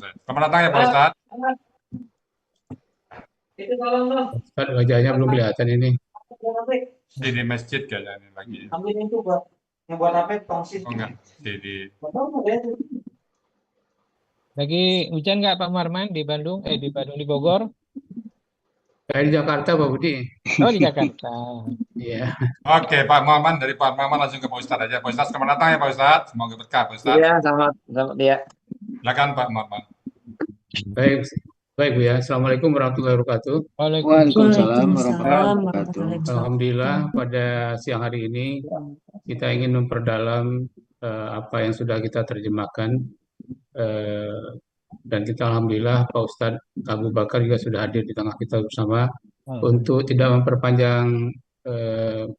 Ustaz. Selamat datang ya Pak Ustaz. Ustaz, wajahnya belum kelihatan ini. Di masjid kayaknya ini lagi. Ambil itu buat yang buat apa? Tongsis. Oh enggak, di Lagi hujan nggak Pak Marman di Bandung? Di Bandung, di Bogor? Saya di Jakarta, Pak Budi. Oh, di Jakarta. Iya, Oke, Pak Maman, dari Pak Maman langsung ke Pak Ustaz aja. Pak Ustaz, selamat datang ya Pak Ustaz. Semoga berkah Pak Ustaz. Iya, selamat dia. Silakan Pak Maman. baik, baik Bu ya. Assalamualaikum warahmatullahi wabarakatuh. Waalaikumsalam warahmatullahi Waalaikumsalam wabarakatuh. warahmatullahi wabarakatuh. Alhamdulillah pada siang hari ini kita ingin memperdalam apa yang sudah kita terjemahkan eh, dan kita alhamdulillah Pak Ustadz Abu Bakar juga sudah hadir di tengah kita bersama. Untuk tidak memperpanjang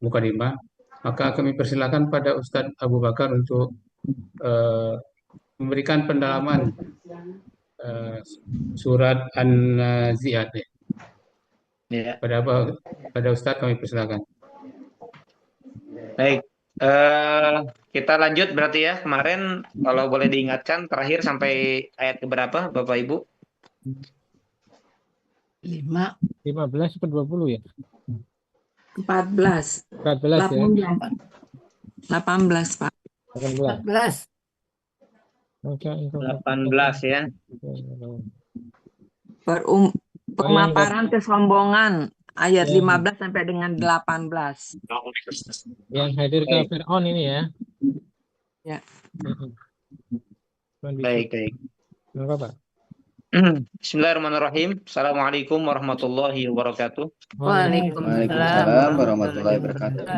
mukadimah, maka kami persilakan pada Ustadz Abu Bakar untuk eh, memberikan pendalaman eh, surat An-Nazi'at. Ya, Pada apa? Pada Ustadz kami persilakan. baik. Kita lanjut berarti ya. Kemarin kalau boleh diingatkan terakhir sampai ayat keberapa Bapak Ibu? 5, 15 atau 20 ya? 14, 14 ya? 18, Pak. 18. 14. Oke, 18 ya. Pemaparan kesombongan ayat Ya. 15 sampai dengan 18. Yang hadir ke Baik. Fir'aun ini ya? Ya. Baik, baik. Kenapa Pak? Bismillahirrahmanirrahim. Assalamualaikum warahmatullahi wabarakatuh. Waalaikumsalam warahmatullahi wabarakatuh.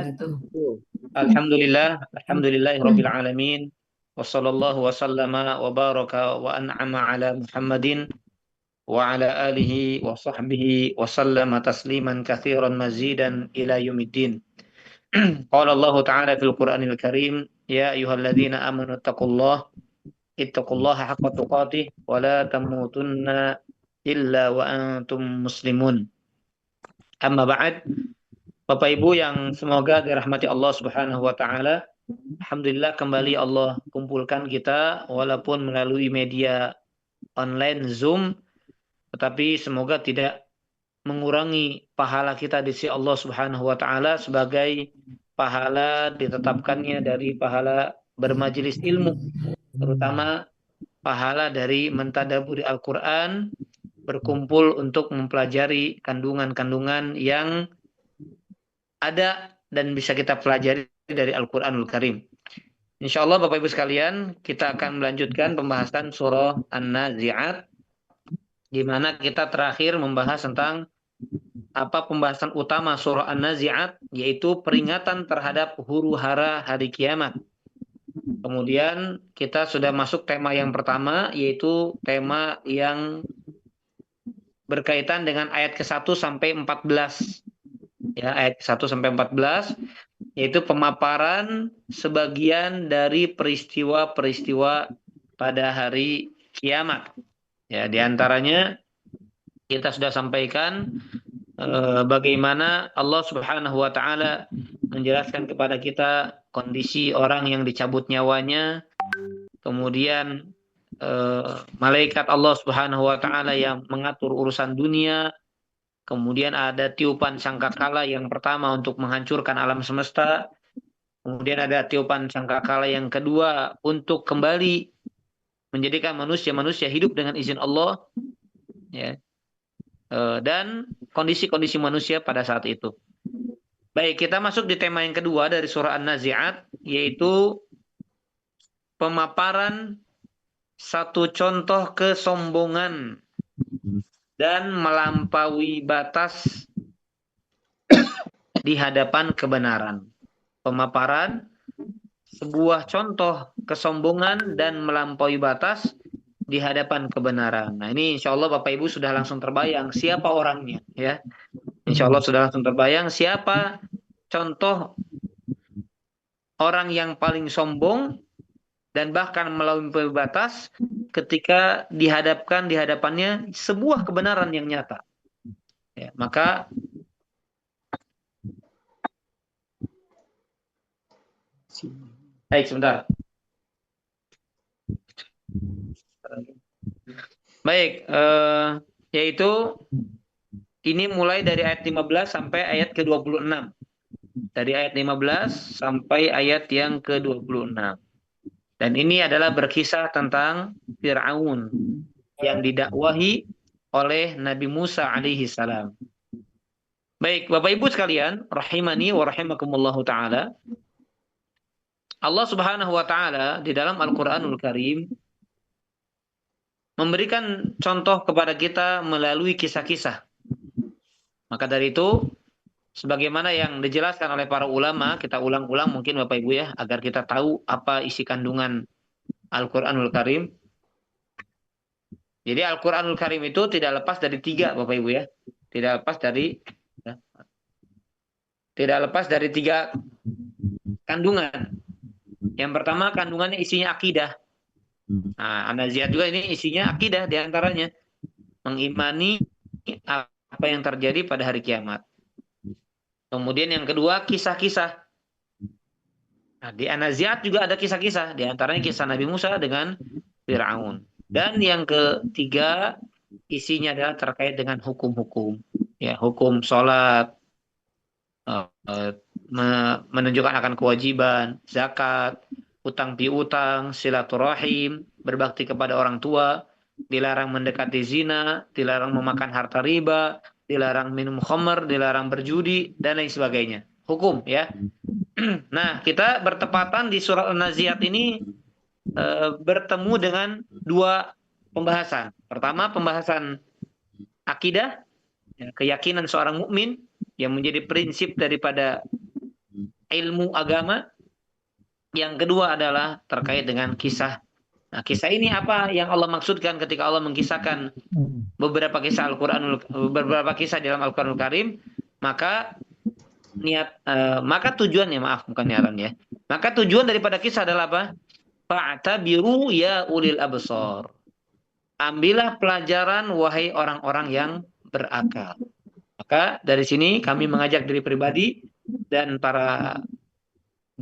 Alhamdulillahirabbil alamin. Wassallallahu wasallama wa baraka wa an'ama ala Muhammadin wa ala alihi wa sahbihi wa sallama tasliman katsiran mazidan ila yaumiddin. Qala Allah Ta'ala fil Qur'anil Karim, ya ayyuhalladzina amanu ittaqullaha haqqa tuqatih wa la tamutunna illa wa antum muslimun. Amma ba'd. Bapak Ibu yang semoga dirahmati Allah Subhanahu wa taala. Alhamdulillah kembali Allah kumpulkan kita walaupun melalui media online Zoom, tetapi semoga tidak mengurangi pahala kita di sisi Allah Subhanahu wa taala sebagai pahala ditetapkannya dari pahala bermajelis ilmu, terutama pahala dari mentadaburi Al-Qur'an, berkumpul untuk mempelajari kandungan-kandungan yang ada dan bisa kita pelajari dari Al-Qur'anul Karim. Insya Allah Bapak Ibu sekalian, kita akan melanjutkan pembahasan surah An-Nazi'at, di mana kita terakhir membahas tentang apa pembahasan utama surah An-Nazi'at, yaitu peringatan terhadap huru-hara hari kiamat. Kemudian kita sudah masuk tema yang pertama, yaitu tema yang berkaitan dengan ayat ke-1 sampai 14. Ya, ayat ke-1 sampai 14, yaitu pemaparan sebagian dari peristiwa-peristiwa pada hari kiamat. Ya, di antaranya kita sudah sampaikan bagaimana Allah Subhanahu wa taala menjelaskan kepada kita kondisi orang yang dicabut nyawanya, kemudian malaikat Allah Subhanahu wa taala yang mengatur urusan dunia, kemudian ada tiupan sangkakala yang pertama untuk menghancurkan alam semesta, kemudian ada tiupan sangkakala yang kedua untuk kembali menjadikan manusia hidup dengan izin Allah, ya. Dan kondisi-kondisi manusia pada saat itu. Baik, kita masuk di tema yang kedua dari surah An-Nazi'at, yaitu pemaparan satu contoh kesombongan dan melampaui batas di hadapan kebenaran. Pemaparan sebuah contoh kesombongan dan melampaui batas di hadapan kebenaran. Nah, ini insya Allah Bapak Ibu sudah langsung terbayang siapa orangnya, ya. Insya Allah sudah langsung terbayang siapa contoh orang yang paling sombong dan bahkan melampaui batas ketika di hadapannya sebuah kebenaran yang nyata. Ya, maka baik, sebentar. Baik, yaitu ini mulai dari ayat 15 sampai ayat ke-26. Dari ayat 15 sampai ayat yang ke-26. Dan ini adalah berkisah tentang Fir'aun yang didakwahi oleh Nabi Musa alaihi salam. Baik, Bapak Ibu sekalian, rahimani wa rahimakumullahu taala. Allah Subhanahu wa taala di dalam Al-Qur'anul Karim memberikan contoh kepada kita melalui kisah-kisah. Maka dari itu, sebagaimana yang dijelaskan oleh para ulama, kita ulang-ulang mungkin Bapak Ibu ya, agar kita tahu apa isi kandungan Al-Qur'anul Karim. Jadi Al-Qur'anul Karim itu tidak lepas dari tiga Bapak Ibu ya. Tidak lepas dari tiga kandungan. Yang pertama kandungannya isinya akidah. Nah, An-Nazi'at juga ini isinya akidah diantaranya. Mengimani apa yang terjadi pada hari kiamat. Kemudian yang kedua kisah-kisah. Nah, di An-Nazi'at juga ada kisah-kisah. Diantaranya kisah Nabi Musa dengan Fir'aun. Dan yang ketiga isinya adalah terkait dengan hukum-hukum. Ya, hukum sholat, menunjukkan akan kewajiban, zakat, utang piutang, silaturahim, berbakti kepada orang tua, dilarang mendekati zina, dilarang memakan harta riba, dilarang minum khamr, dilarang berjudi, dan lain sebagainya. Hukum ya. Nah, kita bertepatan di surat An-Nazi'at ini bertemu dengan dua pembahasan. Pertama, pembahasan akidah, keyakinan seorang mukmin yang menjadi prinsip daripada ilmu agama. Yang kedua adalah terkait dengan kisah. Nah, kisah ini apa yang Allah maksudkan ketika Allah mengkisahkan beberapa kisah beberapa kisah dalam Al-Qur'anul Karim, maka tujuannya, maaf bukan niatan ya. Maka tujuan daripada kisah adalah apa? Fa'tabiru ya ulil absar. Ambillah pelajaran wahai orang-orang yang berakal. Maka dari sini kami mengajak diri pribadi dan para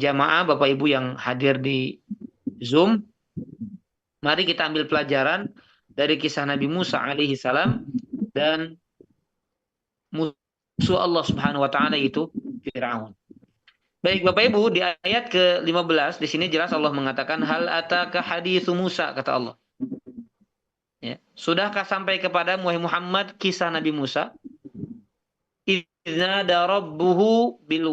jamaah Bapak Ibu yang hadir di Zoom, mari kita ambil pelajaran dari kisah Nabi Musa alaihi salam dan musuh Allah Subhanahu wa taala itu Firaun. Baik Bapak Ibu, di ayat ke-15 di sini jelas Allah mengatakan hal ataka haditsu Musa, kata Allah. Ya, sudahkah sampai kepada Muhammad kisah Nabi Musa? Idnadahu bil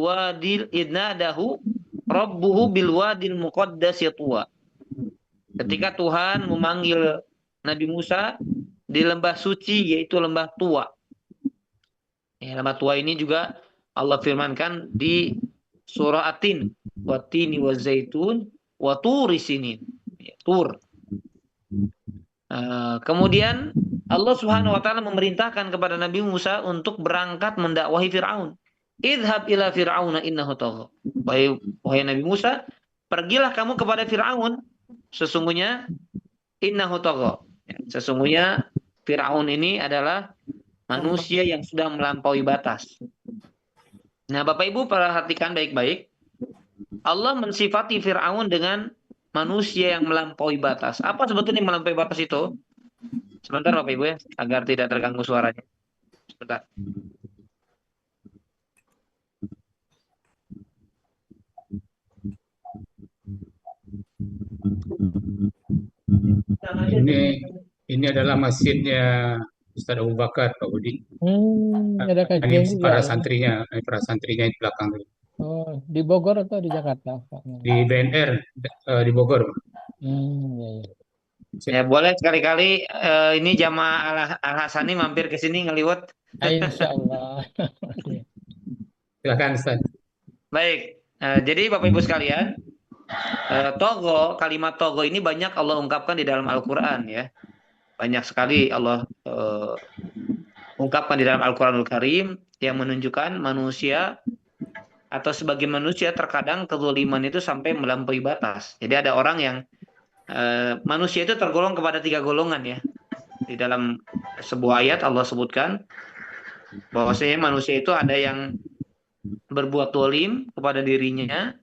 wadil muqaddasi tuwa. Ketika Tuhan memanggil Nabi Musa di lembah suci yaitu lembah Tuwa. Ya, lembah Tuwa ini juga Allah firmankan di surah At-Tin, Wat-tini waz-zaitun wa turi sinin. Ya, Tur. Kemudian Allah Subhanahu wa taala memerintahkan kepada Nabi Musa untuk berangkat mendakwahi Firaun. Idhab ila fir'auna innahu tagha. Wahai Nabi Musa, pergilah kamu kepada Firaun, sesungguhnya innahu tagha. Sesungguhnya Firaun ini adalah manusia yang sudah melampaui batas. Nah, Bapak Ibu perhatikan baik-baik. Allah mensifati Firaun dengan manusia yang melampaui batas. Apa sebetulnya melampaui batas itu? Sebentar Bapak Ibu ya, agar tidak terganggu suaranya. Sebentar. Ini adalah masjidnya Ustaz Abu Bakar, Pak Budi. Ada kajian Ini juga. para santrinya di belakang. Oh, di Bogor atau di Jakarta, Pak? Di BNR di Bogor. Ya. Ya boleh sekali-kali ini jamaah Al-Hasani mampir ke sini ngeliwat. Insya Allah. Silakan Ustaz. Baik, jadi Bapak Ibu sekalian, kalimat togo ini banyak Allah ungkapkan di dalam Al-Quran ya. Banyak sekali Allah ungkapkan di dalam Al-Quranul Karim yang menunjukkan manusia atau sebagai manusia terkadang kezaliman itu sampai melampaui batas. Jadi ada orang yang manusia itu tergolong kepada 3 golongan ya. Di dalam sebuah ayat Allah sebutkan bahwasanya manusia itu ada yang berbuat zalim kepada dirinya,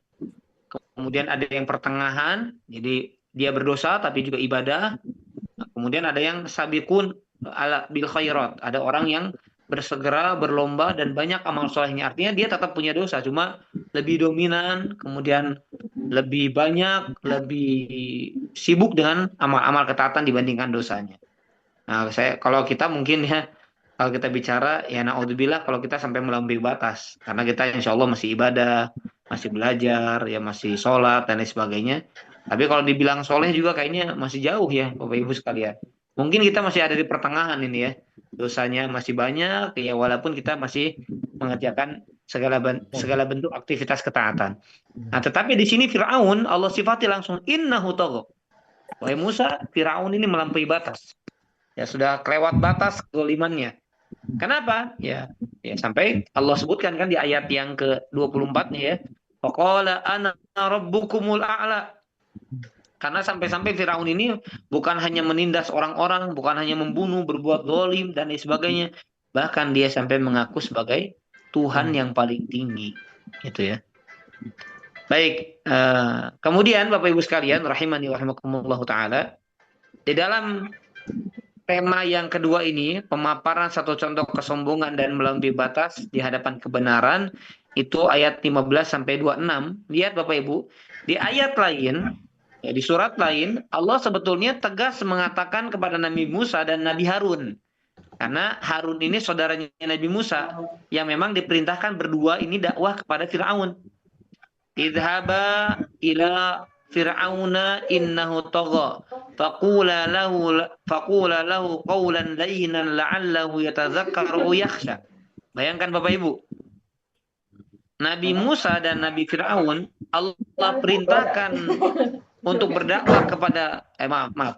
kemudian ada yang pertengahan, jadi dia berdosa tapi juga ibadah, Kemudian ada yang sabiqun ala bil khairat. Ada orang yang bersegera, berlomba dan banyak amal solehnya. Artinya dia tetap punya dosa, cuma lebih dominan, kemudian lebih banyak, lebih sibuk dengan amal-amal ketaatan dibandingkan dosanya. Nah, kalau kita mungkin ya, kalau kita bicara ya naudzubillah kalau kita sampai melampaui batas, karena kita insya Allah masih ibadah, masih belajar, ya masih sholat dan lain sebagainya. Tapi kalau dibilang soleh juga kayaknya masih jauh ya, Bapak Ibu sekalian. Mungkin kita masih ada di pertengahan ini ya, dosanya masih banyak ya, walaupun kita masih mengerjakan segala bentuk aktivitas ketaatan. Nah, tetapi di sini Firaun Allah sifati langsung innahu tagha. Wahai Musa, Firaun ini melampaui batas. Ya sudah kelewat batas kezalimannya. Kenapa? Ya sampai Allah sebutkan kan di ayat yang ke-24-nya ya. Faqala ana rabbukumul a'la. Karena sampai-sampai Firaun ini bukan hanya menindas orang-orang, bukan hanya membunuh, berbuat zalim dan lain sebagainya. Bahkan dia sampai mengaku sebagai Tuhan yang paling tinggi. Gitu ya. Baik, kemudian Bapak Ibu sekalian rahimani wa rahimakumullahu taala, di dalam tema yang kedua ini, pemaparan satu contoh kesombongan dan melampaui batas di hadapan kebenaran, itu ayat 15 sampai 26. Lihat Bapak Ibu, di ayat lain, ya, di surat lain, Allah sebetulnya tegas mengatakan kepada Nabi Musa dan Nabi Harun. Karena Harun ini saudaranya Nabi Musa yang memang diperintahkan berdua ini dakwah kepada Firaun. Idhaba ila Fir'auna innahu tagha faqula lahu qawlan layyinan la'allahu yatadhakkaru yakhsha. Bayangkan Bapak Ibu, Nabi Musa dan Nabi Fir'aun Allah perintahkan untuk berdakwah kepada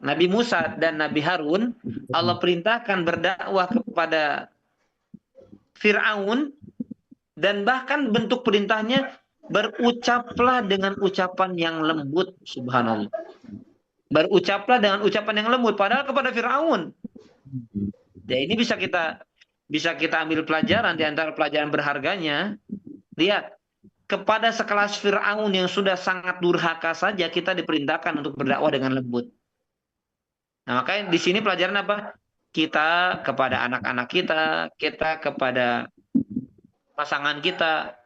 Nabi Musa dan Nabi Harun Allah perintahkan berdakwah kepada Fir'aun, dan bahkan bentuk perintahnya berucaplah dengan ucapan yang lembut. Subhanallah. Berucaplah dengan ucapan yang lembut, padahal kepada Firaun. Ya, ini bisa kita ambil pelajaran di antara pelajaran berharganya. Lihat, kepada sekelas Firaun yang sudah sangat durhaka saja kita diperintahkan untuk berdakwah dengan lembut. Nah, makanya di sini pelajaran apa? Kita kepada anak-anak kita kepada pasangan kita.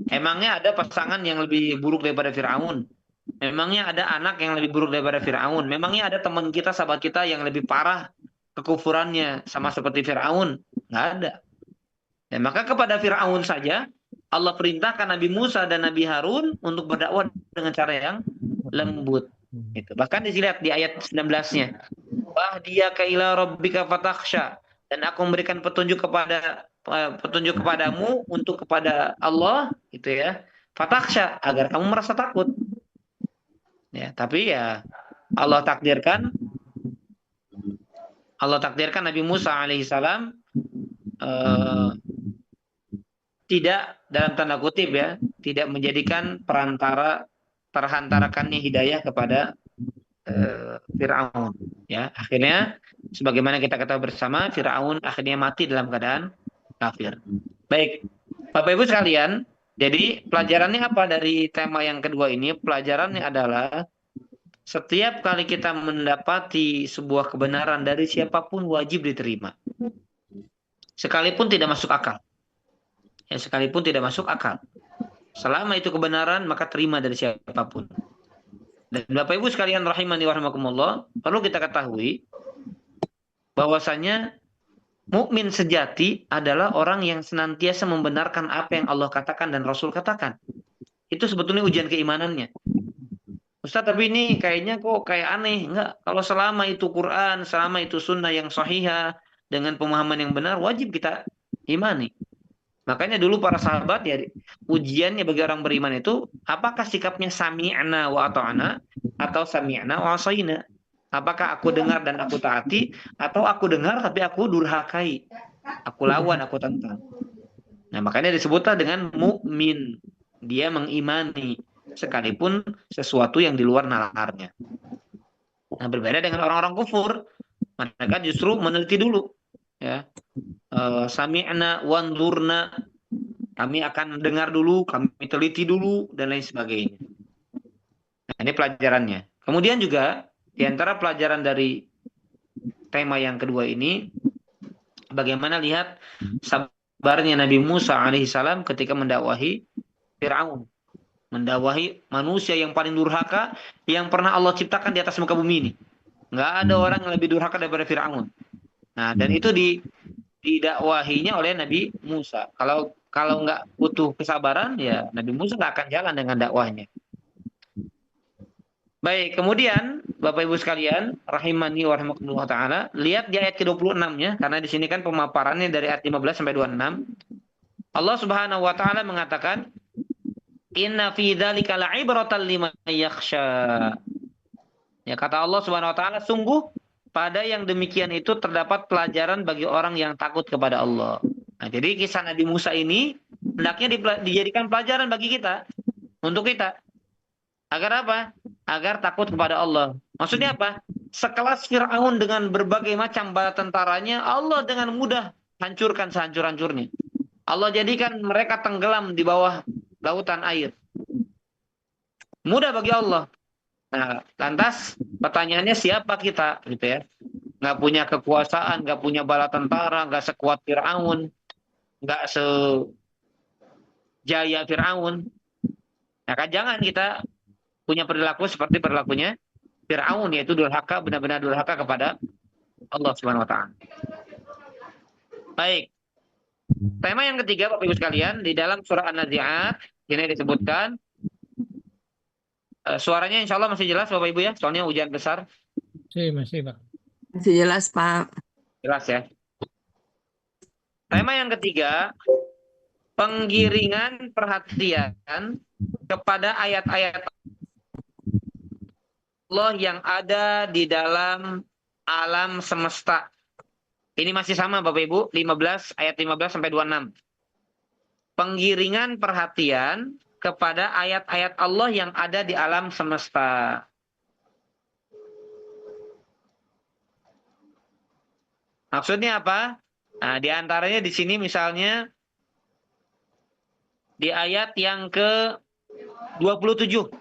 Emangnya ada pasangan yang lebih buruk daripada Firaun? Memangnya ada anak yang lebih buruk daripada Firaun? Memangnya ada teman kita, sahabat kita yang lebih parah kekufurannya sama seperti Firaun? Nggak ada. Dan maka kepada Firaun saja Allah perintahkan Nabi Musa dan Nabi Harun untuk berdakwah dengan cara yang lembut. Itu. Bahkan dilihat di ayat 19-nya. Wahdiyaka ila rabbika fatakhsha. Dan aku memberikan petunjuk kepadamu untuk kepada Allah, gitu ya. Fatakhsha, agar kamu merasa takut. Ya, tapi ya Allah takdirkan Nabi Musa alaihissalam tidak, dalam tanda kutip ya, tidak menjadikan terhantarakannya hidayah kepada Firaun. Ya, akhirnya sebagaimana kita ketahui bersama, Firaun akhirnya mati dalam keadaan kafir. Baik, Bapak Ibu sekalian, jadi pelajarannya apa dari tema yang kedua ini? Pelajarannya adalah setiap kali kita mendapati sebuah kebenaran dari siapapun wajib diterima. Sekalipun tidak masuk akal. Ya, sekalipun tidak masuk akal. Selama itu kebenaran, maka terima dari siapapun. Dan Bapak Ibu sekalian rahimani wa rahimakumullah, perlu kita ketahui bahwasanya mukmin sejati adalah orang yang senantiasa membenarkan apa yang Allah katakan dan Rasul katakan. Itu sebetulnya ujian keimanannya. Ustaz, tapi ini kayaknya kok kayak aneh. Enggak, kalau selama itu Quran, selama itu sunnah yang sahihah dengan pemahaman yang benar, wajib kita imani. Makanya dulu para sahabat ya, ujiannya bagi orang beriman itu apakah sikapnya sami'na wa ata'na atau sami'na wa asaina. Apakah aku dengar dan aku taati, atau aku dengar tapi aku durhakai, aku lawan, aku tentang. Nah, makanya disebutlah dengan mukmin. Dia mengimani sekalipun sesuatu yang di luar nalarnya. Nah, berbeda dengan orang-orang kufur, mereka justru meneliti dulu, ya. Sami'na wanzurna, kami akan dengar dulu, kami teliti dulu, dan lain sebagainya. Nah, ini pelajarannya. Kemudian juga di antara pelajaran dari tema yang kedua ini, bagaimana lihat sabarnya Nabi Musa alaihissalam ketika mendakwahi Fir'aun. Mendakwahi manusia yang paling durhaka yang pernah Allah ciptakan di atas muka bumi ini. Nggak ada orang yang lebih durhaka daripada Fir'aun. Nah, dan itu didakwahinya oleh Nabi Musa. Kalau nggak butuh kesabaran, ya Nabi Musa nggak akan jalan dengan dakwahnya. Baik, kemudian Bapak Ibu sekalian, rahimani wa rahimakumullah taala, lihat di ayat ke-26-nya, karena di sini kan pemaparannya dari ayat 15 sampai 26. Allah Subhanahu wa taala mengatakan, "Inna fi dzalika la'ibratan liman yakhsha." Ya, kata Allah Subhanahu wa taala, sungguh pada yang demikian itu terdapat pelajaran bagi orang yang takut kepada Allah. Nah, jadi kisah Nabi Musa ini hendaknya dijadikan pelajaran bagi kita, untuk kita. Agar apa? Agar takut kepada Allah. Maksudnya apa? Sekelas Fir'aun dengan berbagai macam bala tentaranya, Allah dengan mudah hancurkan sehancur-hancurnya. Allah jadikan mereka tenggelam di bawah lautan air. Mudah bagi Allah. Nah, lantas pertanyaannya siapa kita? Gitu ya. Nggak punya kekuasaan, nggak punya bala tentara, nggak sekuat Fir'aun, nggak sejaya Fir'aun. Nah, kan jangan kita punya perilaku seperti perilakunya Fir'aun, yaitu durhaka, benar-benar durhaka kepada Allah Subhanahu wa taala. Baik. Tema yang ketiga Bapak Ibu sekalian, di dalam surah An-Nazi'at ini disebutkan, suaranya insya Allah masih jelas Bapak Ibu ya, soalnya hujan besar. Masih, Pak. Masih jelas, Pak. Jelas ya. Tema yang ketiga, penggiringan perhatian kepada ayat-ayat Allah yang ada di dalam alam semesta. Ini masih sama Bapak Ibu, ayat 15 sampai 26. Penggiringan perhatian kepada ayat-ayat Allah yang ada di alam semesta. Maksudnya apa? Nah, di antaranya di sini misalnya di ayat yang ke-27.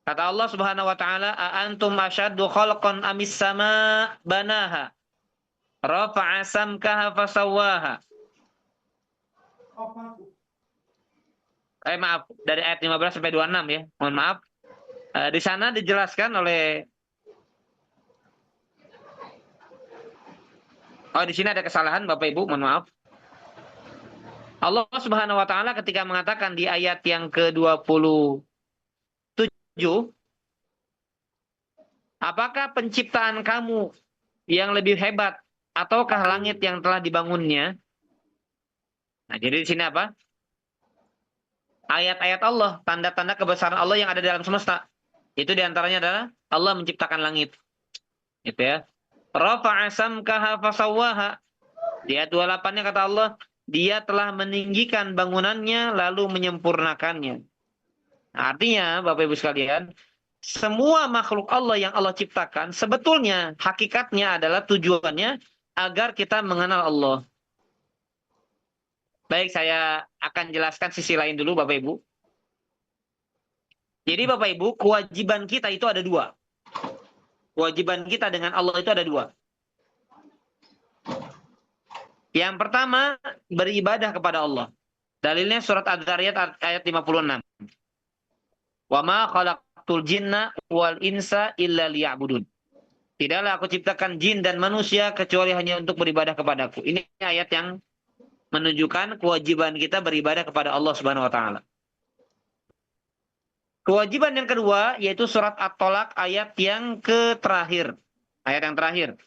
Kata Allah Subhanahu wa taala, "A antum asyaddu khalqan amis sama banaha? Rafa'a samkaha fasawwaha." Maaf, dari ayat 15 sampai 26 ya. Mohon maaf. Di sana dijelaskan oleh di sini ada kesalahan Bapak Ibu, mohon maaf. Allah Subhanahu wa taala ketika mengatakan di ayat yang ke-27, apakah penciptaan kamu yang lebih hebat ataukah langit yang telah dibangunnya? Nah, jadi di sini apa? Ayat-ayat Allah, tanda-tanda kebesaran Allah yang ada di alam semesta. Itu diantaranya adalah Allah menciptakan langit. Gitu ya. Rafa'a samkaha fasawwaha. Di ayat 28-nya kata Allah, Dia telah meninggikan bangunannya lalu menyempurnakannya. Nah, artinya Bapak Ibu sekalian, semua makhluk Allah yang Allah ciptakan sebetulnya hakikatnya adalah tujuannya agar kita mengenal Allah. Baik, saya akan jelaskan sisi lain dulu Bapak Ibu. Jadi Bapak Ibu, kewajiban kita itu ada dua. Kewajiban kita dengan Allah itu ada dua. Yang pertama, beribadah kepada Allah. Dalilnya surat Ad-Dzariyat ayat 56. Wa ma khalaqtul jinna wal insa illa liya'budun. Tidaklah aku ciptakan jin dan manusia kecuali hanya untuk beribadah kepadaku. Ini ayat yang menunjukkan kewajiban kita beribadah kepada Allah Subhanahu wa taala. Kewajiban yang kedua yaitu surat At-Tolak ayat yang terakhir. Ayat yang terakhir.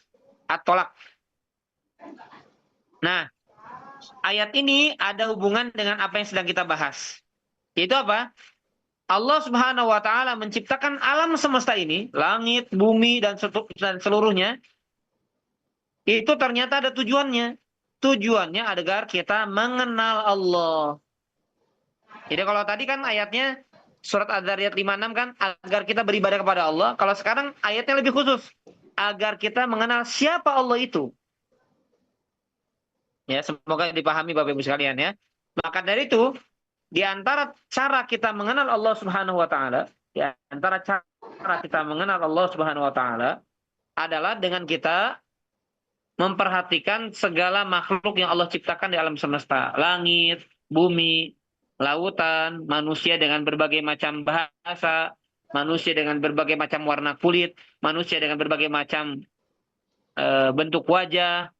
At-Tolak. Nah, ayat ini ada hubungan dengan apa yang sedang kita bahas. Yaitu apa? Allah Subhanahu wa taala menciptakan alam semesta ini, langit, bumi dan seluruhnya. Itu ternyata ada tujuannya. Tujuannya agar kita mengenal Allah. Jadi kalau tadi kan ayatnya surat Ad-Dzariyat 56 kan agar kita beribadah kepada Allah. Kalau sekarang ayatnya lebih khusus. Agar kita mengenal siapa Allah itu. Ya, semoga dipahami Bapak Ibu sekalian ya. Maka dari itu, di antara cara kita mengenal Allah Subhanahu wa taala, di antara cara kita mengenal Allah Subhanahu wa taala adalah dengan kita memperhatikan segala makhluk yang Allah ciptakan di alam semesta. Langit, bumi, lautan, manusia dengan berbagai macam bahasa, manusia dengan berbagai macam warna kulit, manusia dengan berbagai macam bentuk wajah,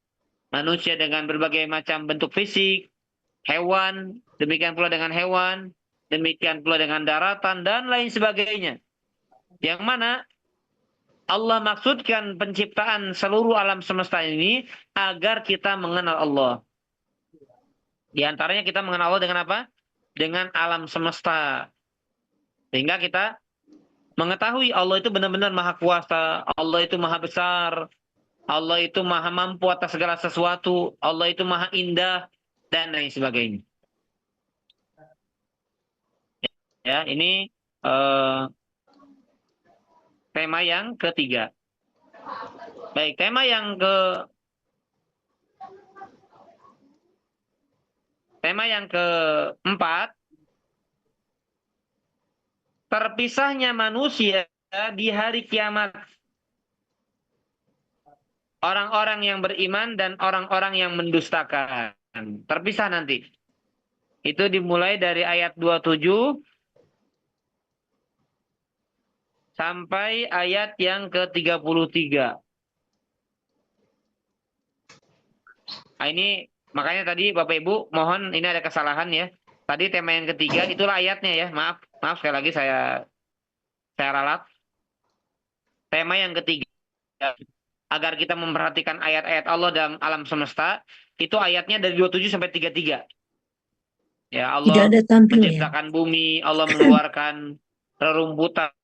manusia dengan berbagai macam bentuk fisik, hewan, demikian pula dengan hewan, demikian pula dengan daratan, dan lain sebagainya. Yang mana Allah maksudkan penciptaan seluruh alam semesta ini agar kita mengenal Allah. Di antaranya kita mengenal Allah dengan apa? Dengan alam semesta. Sehingga kita mengetahui Allah itu benar-benar maha kuasa, Allah itu maha besar, Allah itu maha mampu atas segala sesuatu, Allah itu maha indah, dan lain sebagainya. Ya, ini tema yang ketiga. Baik, tema yang keempat, terpisahnya manusia di hari kiamat. Orang-orang yang beriman dan orang-orang yang mendustakan. Terpisah nanti. Itu dimulai dari ayat 27 sampai ayat yang ke-33. Nah, ini makanya tadi Bapak Ibu mohon ini ada kesalahan ya. Tadi tema yang ketiga itulah ayatnya ya. Maaf sekali lagi saya ralat. Tema yang ketiga agar kita memperhatikan ayat-ayat Allah dalam alam semesta itu ayatnya dari 27 sampai 33. Ya, Allah Tidak ada tampilnya. menciptakan bumi, Allah mengeluarkan rerumputan,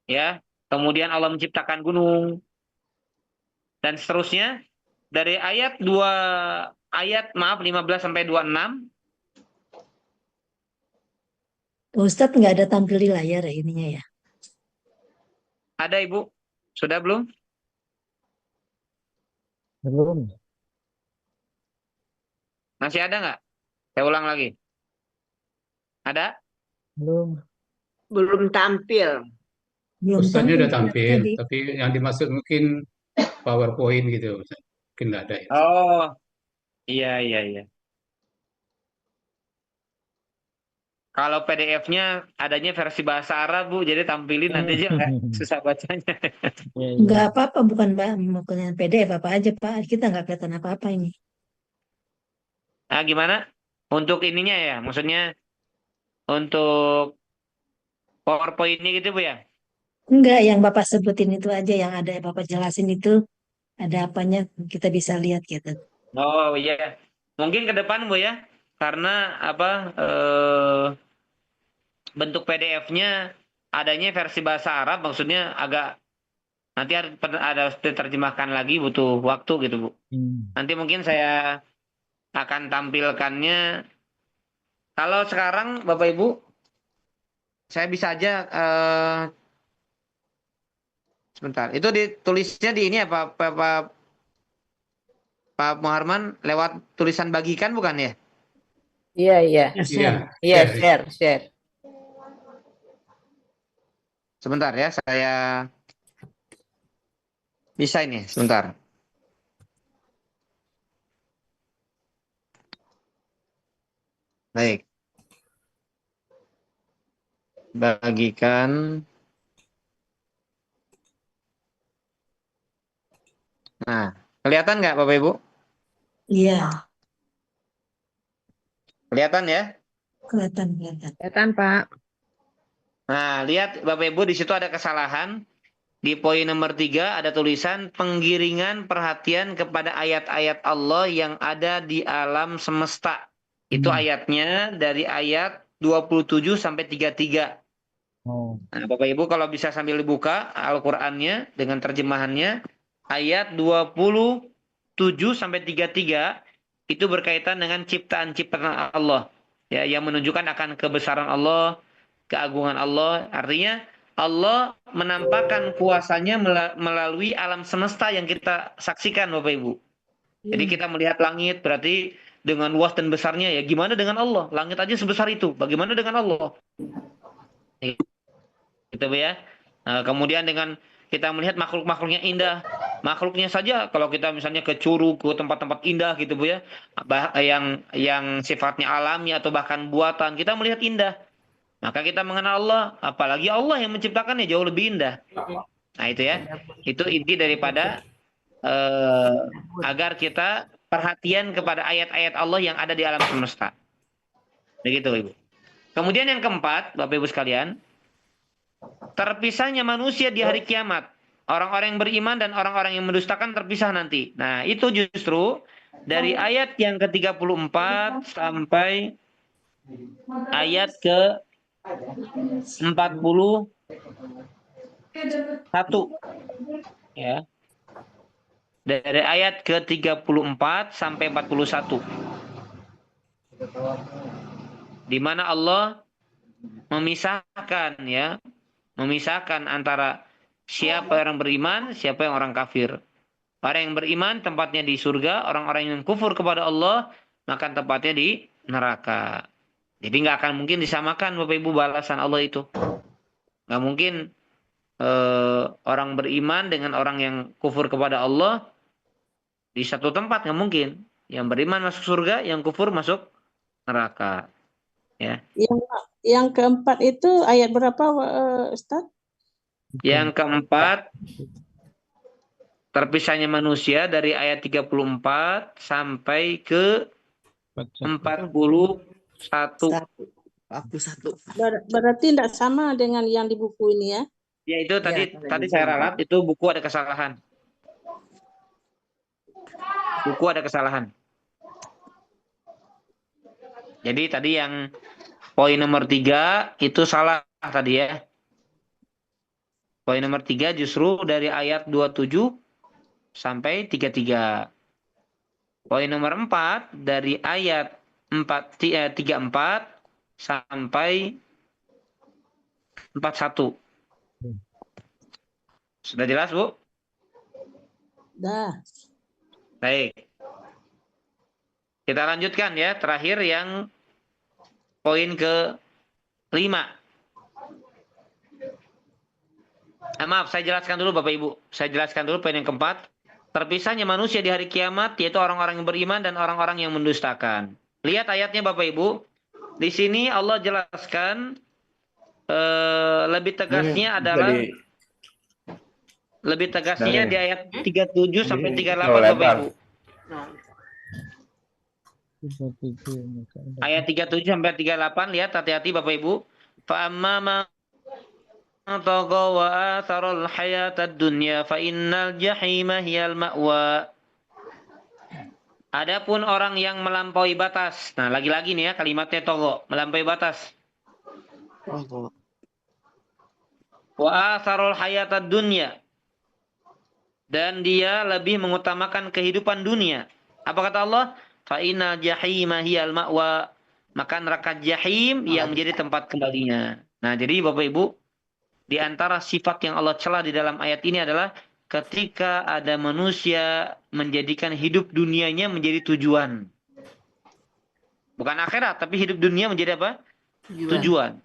ya. Kemudian Allah menciptakan gunung dan seterusnya. Dari ayat 15 sampai 26. Ustadz nggak ada tampil di layar ya ininya ya. Ada Ibu? Sudah belum? Belum. Masih ada nggak? Saya ulang lagi. Ada? Belum. Belum tampil. Belum Ustadznya udah tampil tampil, tadi. tapi yang dimaksud mungkin PowerPoint gitu. Mungkin nggak ada ya. Oh, iya. Kalau PDF-nya adanya versi bahasa Arab, Bu, jadi tampilin nanti aja nggak susah bacanya. Iya, iya. Nggak apa-apa, bukan PDF apa aja Pak. Kita nggak kelihatan apa-apa ini. Nah, gimana? Untuk ininya ya, maksudnya untuk PowerPoint ini gitu, Bu ya? Enggak, yang Bapak sebutin itu aja, yang ada Bapak jelasin itu, ada apanya kita bisa lihat gitu. Oh iya, mungkin ke depan Bu ya, karena bentuk PDF-nya adanya versi bahasa Arab, maksudnya agak nanti ada diterjemahkan lagi, butuh waktu gitu Bu. Nanti mungkin saya akan tampilkannya. Kalau sekarang Bapak Ibu, saya bisa aja sebentar. Itu ditulisnya di ini apa Pak Muharman lewat tulisan bagikan bukan ya? Iya. Iya, Iya, share. share. Sebentar ya, saya bisa ini, sebentar. Baik. Bagikan. Nah, kelihatan nggak Bapak Ibu? Iya, Kelihatan ya? kelihatan. Kelihatan, Pak. Nah, lihat Bapak Ibu di situ ada kesalahan. Di poin nomor 3 ada tulisan penggiringan perhatian kepada ayat-ayat Allah yang ada di alam semesta. Itu ayatnya dari ayat 27 sampai 33. Oh. Nah, Bapak Ibu kalau bisa sambil dibuka Al-Qur'annya dengan terjemahannya, ayat 27 sampai 33 itu berkaitan dengan ciptaan-ciptaan Allah. Ya, yang menunjukkan akan kebesaran Allah, keagungan Allah. Artinya Allah menampakkan kuasanya melalui alam semesta yang kita saksikan Bapak Ibu. Jadi kita melihat langit berarti dengan luas dan besarnya ya gimana dengan Allah? Langit aja sebesar itu. Bagaimana dengan Allah? Gitu Bu ya. Nah, kemudian dengan kita melihat makhluk-makhluknya indah. Makhluknya saja kalau kita misalnya ke curug, ke tempat-tempat indah gitu Bu ya, yang sifatnya alami atau bahkan buatan, kita melihat indah. Maka kita mengenal Allah, apalagi Allah yang menciptakannya jauh lebih indah. Nah itu ya, itu inti daripada agar kita perhatian kepada ayat-ayat Allah yang ada di alam semesta. Begitu Ibu. Kemudian yang keempat, Bapak Ibu sekalian, terpisahnya manusia di hari kiamat. Orang-orang yang beriman dan orang-orang yang mendustakan terpisah nanti. Nah, itu justru dari ayat yang ke-34 sampai ayat ke-41 ya. Dari ayat ke-34 sampai 41. Di mana Allah memisahkan antara siapa orang beriman, siapa yang orang kafir. Orang yang beriman tempatnya di surga, orang-orang yang kufur kepada Allah maka tempatnya di neraka. Jadi nggak akan mungkin disamakan Bapak Ibu balasan Allah itu. Nggak mungkin orang beriman dengan orang yang kufur kepada Allah di satu tempat, nggak mungkin. Yang beriman masuk surga, yang kufur masuk neraka. Ya. Yang keempat itu ayat berapa, Ustaz? Yang keempat, terpisahnya manusia dari ayat 34 sampai ke 41. Berarti tidak sama dengan yang di buku ini ya? Ya itu tadi saya ralat, itu buku ada kesalahan. Buku ada kesalahan. Jadi tadi yang poin nomor 3 itu salah tadi ya. Poin nomor 3 justru dari ayat 27 sampai 33. Poin nomor 4 dari ayat 34 sampai 41. Sudah jelas, Bu? Dah. Baik. Kita lanjutkan ya, terakhir yang poin ke-5. Maaf, saya jelaskan dulu Bapak Ibu. Saya jelaskan dulu poin yang keempat. Terpisahnya manusia di hari kiamat, yaitu orang-orang yang beriman dan orang-orang yang mendustakan. Lihat ayatnya Bapak Ibu. Di sini Allah jelaskan lebih tegasnya adalah di ayat 37 sampai 38 Bapak Ibu. Ayat 37 sampai 38, lihat hati-hati Bapak Ibu. Fa'amma ma taghaw wa atharul hayatad dunya fa innal jahima hiyal ma'wa. Adapun orang yang melampaui batas. Nah, lagi-lagi nih ya kalimatnya taghaw, melampaui batas. Wa atharul hayatad dunya. Dan dia lebih mengutamakan kehidupan dunia. Apa kata Allah? Fa innal jahima hiyal ma'wa. Maka neraka jahim yang menjadi tempat kembalinya. Nah, jadi Bapak Ibu, di antara sifat yang Allah cela di dalam ayat ini adalah ketika ada manusia menjadikan hidup dunianya menjadi tujuan. Bukan akhirat, tapi hidup dunia menjadi apa? Tujuan.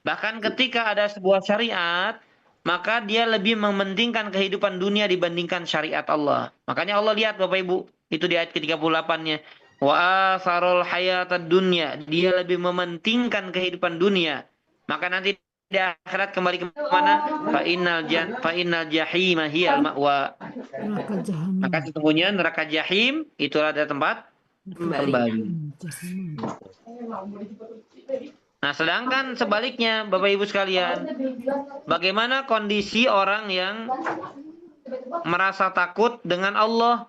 Bahkan ketika ada sebuah syariat, maka dia lebih mementingkan kehidupan dunia dibandingkan syariat Allah. Makanya Allah lihat Bapak Ibu, itu di ayat ke-38-nya. Wa asarul hayatad dunya. Dia lebih mementingkan kehidupan dunia. Maka nanti di akhirat kembali ke mana? Fa innal jahima hiyal ma'wa. Maka sesungguhnya neraka jahim itulah ada tempat kembali. Nah, sedangkan sebaliknya Bapak Ibu sekalian, bagaimana kondisi orang yang merasa takut dengan Allah,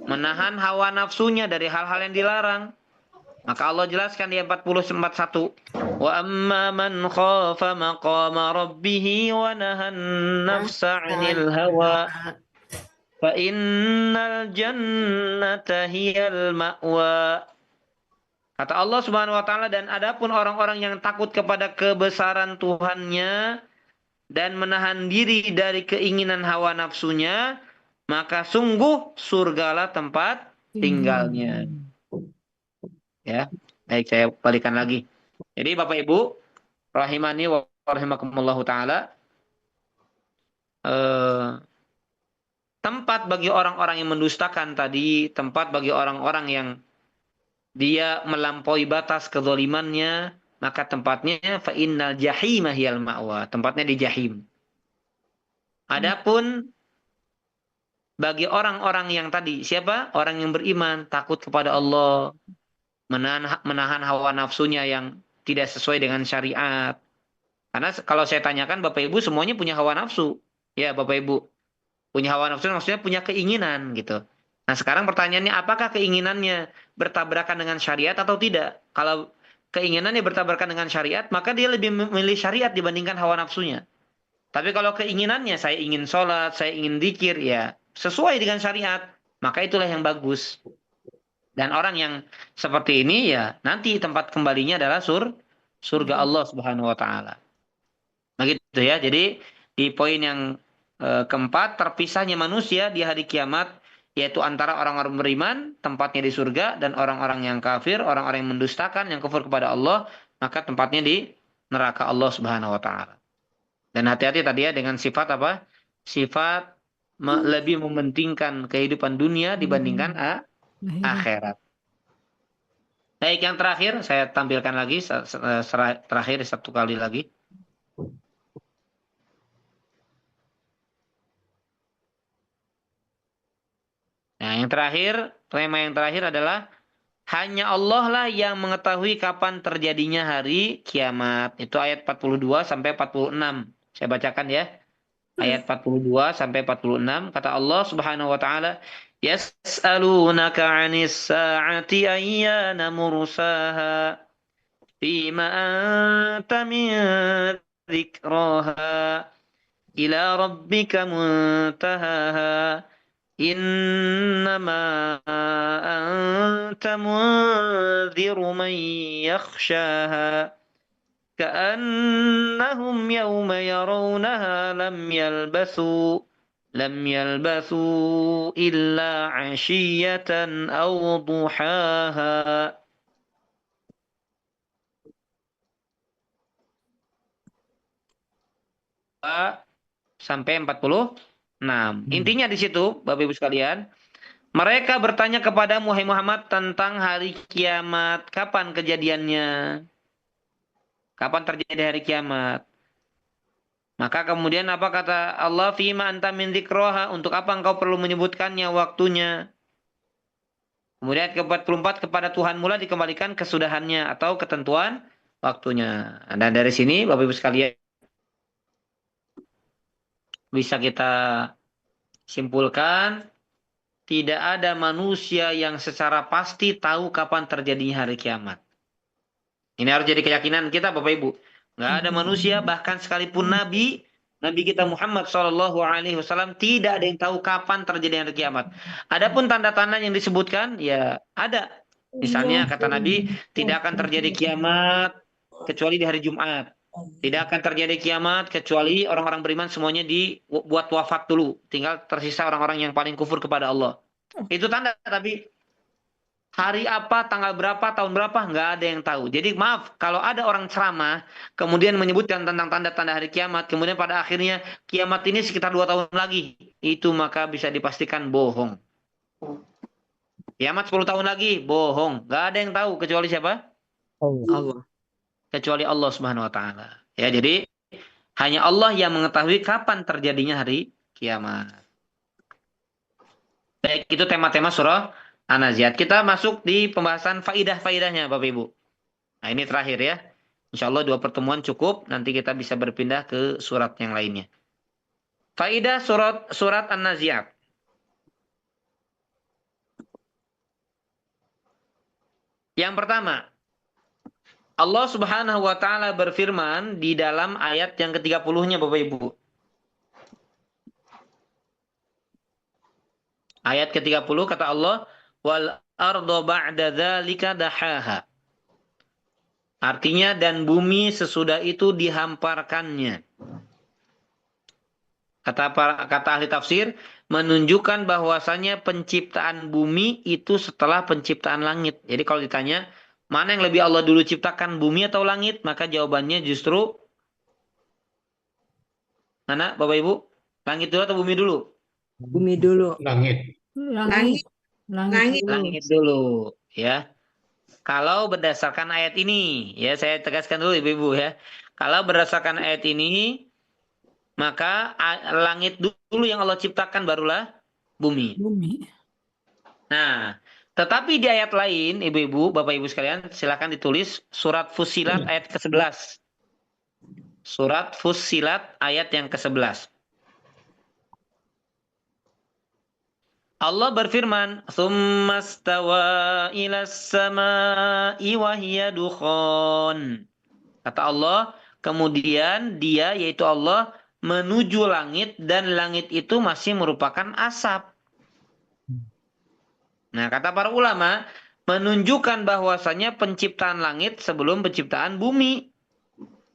menahan hawa nafsunya dari hal-hal yang dilarang? Maka Allah jelaskan di 41. Wa amma man khafa maqama rabbih wa nahan nafsa 'anil hawa fa innal jannata hiyal ma'wa. Kata Allah Subhanahu wa taala, dan adapun orang-orang yang takut kepada kebesaran Tuhannya dan menahan diri dari keinginan hawa nafsunya, maka sungguh surgalah tempat tinggalnya. Ya, baik, saya balikan lagi. Jadi Bapak Ibu, rahimani wa rahimakumullahu taala, tempat bagi orang-orang yang mendustakan tadi, tempat bagi orang-orang yang dia melampaui batas kezalimannya, maka tempatnya fa innal jahima hiyal ma'wa, tempatnya di jahim. Adapun bagi orang-orang yang tadi, siapa? Orang yang beriman, takut kepada Allah, menahan hawa nafsunya yang tidak sesuai dengan syariat. Karena kalau saya tanyakan Bapak Ibu semuanya punya hawa nafsu. Ya Bapak Ibu. Punya hawa nafsu maksudnya punya keinginan gitu. Nah sekarang pertanyaannya apakah keinginannya bertabrakan dengan syariat atau tidak? Kalau keinginannya bertabrakan dengan syariat maka dia lebih memilih syariat dibandingkan hawa nafsunya. Tapi kalau keinginannya saya ingin sholat, saya ingin zikir ya sesuai dengan syariat, maka itulah yang bagus. Dan orang yang seperti ini ya nanti tempat kembalinya adalah surga Allah Subhanahu wa taala. Begitu ya. Jadi di poin yang keempat, terpisahnya manusia di hari kiamat yaitu antara orang-orang beriman tempatnya di surga dan orang-orang yang kafir, orang-orang yang mendustakan, yang kufur kepada Allah, maka tempatnya di neraka Allah Subhanahu wa taala. Dan hati-hati tadi ya dengan sifat apa? Sifat lebih mementingkan kehidupan dunia dibandingkan akhirat. Baik, yang terakhir saya tampilkan lagi terakhir satu kali lagi. Nah, yang terakhir, tema yang terakhir adalah hanya Allah lah yang mengetahui kapan terjadinya hari kiamat. Itu ayat 42 sampai 46. Saya bacakan ya. Ayat 42 sampai 46 kata Allah Subhanahu wa taala, "Yas'alunaka 'anis sa'ati ayyana mursaha fima anta min dzikraha ila rabbika muntahaha innama anta munziru man yakhshaha كأنهم يوم يرونها لم يلبثوا إلا عشية أو ضحاها. Sampai 46. Intinya di situ, Bapak Ibu sekalian, mereka bertanya kepada Muhammad tentang hari kiamat, kapan kejadiannya? Kapan terjadi hari kiamat? Maka kemudian apa kata Allah? Fima anta min dzikroha. Untuk apa engkau perlu menyebutkannya waktunya? Kemudian ke-44 kepada Tuhan mula dikembalikan kesudahannya atau ketentuan waktunya. Dan dari sini Bapak Ibu sekalian bisa kita simpulkan tidak ada manusia yang secara pasti tahu kapan terjadinya hari kiamat. Ini harus jadi keyakinan kita Bapak Ibu. Nggak ada manusia bahkan sekalipun Nabi kita Muhammad SAW tidak ada yang tahu kapan terjadi hari kiamat. Adapun tanda-tanda yang disebutkan ya ada. Misalnya kata Nabi tidak akan terjadi kiamat kecuali di hari Jumat. Tidak akan terjadi kiamat kecuali orang-orang beriman semuanya dibuat wafat dulu. Tinggal tersisa orang-orang yang paling kufur kepada Allah. Itu tanda tapi hari apa, tanggal berapa, tahun berapa, nggak ada yang tahu. Jadi maaf, kalau ada orang ceramah, kemudian menyebutkan tentang tanda-tanda hari kiamat, kemudian pada akhirnya kiamat ini sekitar 2 tahun lagi, itu maka bisa dipastikan bohong. Kiamat 10 tahun lagi, bohong. Nggak ada yang tahu, kecuali siapa? Allah. Kecuali Allah Subhanahu wa Ta'ala. Ya, jadi hanya Allah yang mengetahui kapan terjadinya hari kiamat. Baik, itu tema-tema surah An-Nazi'at. Kita masuk di pembahasan faidah-faidahnya Bapak Ibu. Nah ini terakhir ya. Insya Allah 2 pertemuan cukup. Nanti kita bisa berpindah ke surat yang lainnya. Faidah surat An-Nazi'at. Yang pertama, Allah Subhanahu wa Ta'ala berfirman di dalam ayat yang ke-30-nya Bapak Ibu. Ayat ke-30 kata Allah, wal ardo ba'da dzalika dahaha. Artinya dan bumi sesudah itu dihamparkannya. Kata ahli tafsir menunjukkan bahwasanya penciptaan bumi itu setelah penciptaan langit. Jadi kalau ditanya mana yang lebih Allah dulu ciptakan, bumi atau langit, maka jawabannya justru mana Bapak Ibu? Langit dulu atau bumi dulu? Bumi dulu. Langit. Langit. Langit. Langit dulu, ya. Kalau berdasarkan ayat ini, ya saya tegaskan dulu Ibu-ibu ya. Kalau berdasarkan ayat ini, maka langit dulu yang Allah ciptakan barulah bumi. Nah, tetapi di ayat lain, Ibu-ibu, Bapak-Ibu sekalian, silakan ditulis surat Fussilat ayat ke-11. Surat Fussilat ayat yang ke-11. Allah berfirman, "Tsumma stawa ilas sama'i wa hiya dukhan." Kata Allah, kemudian dia yaitu Allah menuju langit dan langit itu masih merupakan asap. Nah, kata para ulama menunjukkan bahwasanya penciptaan langit sebelum penciptaan bumi.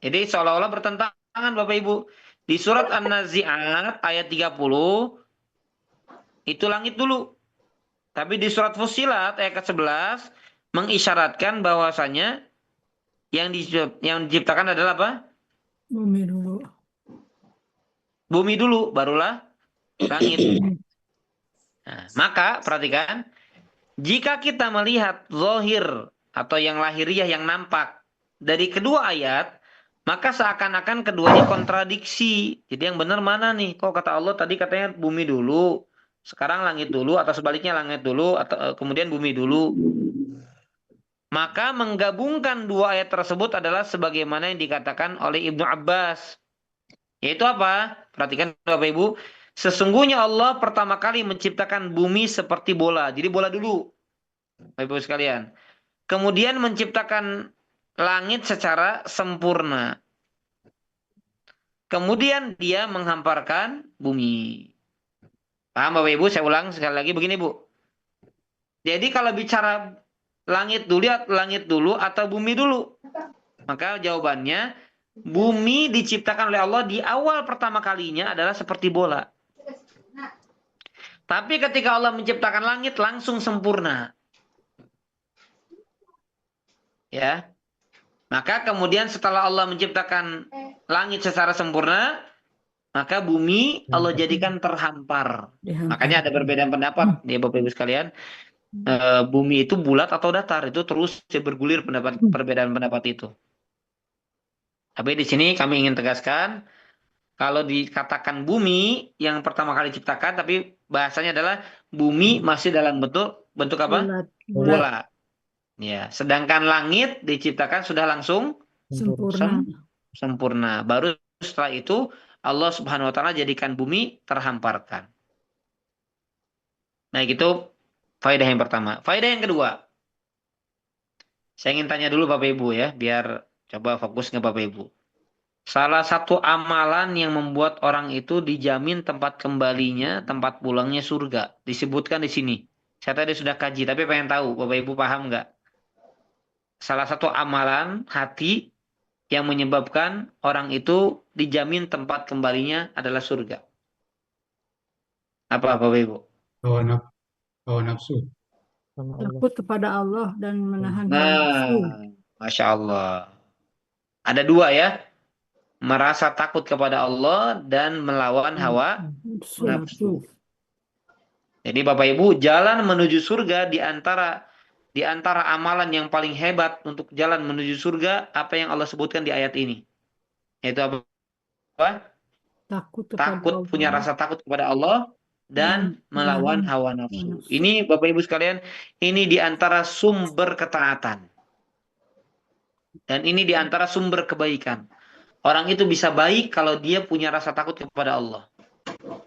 Jadi seolah-olah bertentangan Bapak Ibu. Di surat An-Nazi'at ayat 30 itu langit dulu. Tapi di surat Fussilat ayat ke-11 mengisyaratkan bahwasanya yang diciptakan adalah apa? Bumi dulu. Bumi dulu, barulah langit. Nah, maka perhatikan, jika kita melihat zahir atau yang lahiriah yang nampak dari kedua ayat, maka seakan-akan keduanya kontradiksi. Jadi yang benar mana nih? Kok kata Allah tadi katanya bumi dulu, sekarang langit dulu, atau sebaliknya langit dulu, atau kemudian bumi dulu. Maka menggabungkan dua ayat tersebut adalah sebagaimana yang dikatakan oleh Ibnu Abbas. Yaitu apa? Perhatikan Bapak Ibu. Sesungguhnya Allah pertama kali menciptakan bumi seperti bola. Jadi bola dulu. Bapak Ibu sekalian. Kemudian menciptakan langit secara sempurna. Kemudian dia menghamparkan bumi. Paham Bapak Ibu? Saya ulang sekali lagi begini Bu. Jadi kalau bicara langit dulu atau bumi dulu? Maka jawabannya bumi diciptakan oleh Allah di awal pertama kalinya adalah seperti bola. Tapi ketika Allah menciptakan langit langsung sempurna. Ya. Maka kemudian setelah Allah menciptakan langit secara sempurna, maka bumi Allah jadikan terhampar. Makanya ada perbedaan pendapat ya Bapak Ibu sekalian. Bumi itu bulat atau datar, itu terus bergulir perbedaan pendapat itu. Tapi di sini kami ingin tegaskan, kalau dikatakan bumi yang pertama kali diciptakan, tapi bahasanya adalah bumi masih dalam bentuk apa? Bola. Ya, sedangkan langit diciptakan sudah langsung sempurna. Baru setelah itu Allah Subhanahu wa taala jadikan bumi terhamparkan. Nah, itu faedah yang pertama. Faedah yang kedua. Saya ingin tanya dulu Bapak Ibu ya, biar coba fokus ke Bapak Ibu. Salah satu amalan yang membuat orang itu dijamin tempat kembalinya, tempat pulangnya surga. Disebutkan di sini. Saya tadi sudah kaji, tapi pengen tahu Bapak Ibu paham nggak? Salah satu amalan hati yang menyebabkan orang itu dijamin tempat kembalinya adalah surga. Apa Bapak Ibu? Hawa nafsu. Takut kepada Allah dan menahan hawa Nah, nafsu. Masya Allah. Ada dua ya. Merasa takut kepada Allah dan melawan hawa nafsu. Jadi Bapak Ibu, jalan menuju surga di antara amalan yang paling hebat untuk jalan menuju surga, apa yang Allah sebutkan di ayat ini? Yaitu apa? Takut, punya rasa takut kepada Allah dan melawan hawa nafsu. Ini Bapak Ibu sekalian, ini di antara sumber ketaatan. Dan ini di antara sumber kebaikan. Orang itu bisa baik kalau dia punya rasa takut kepada Allah.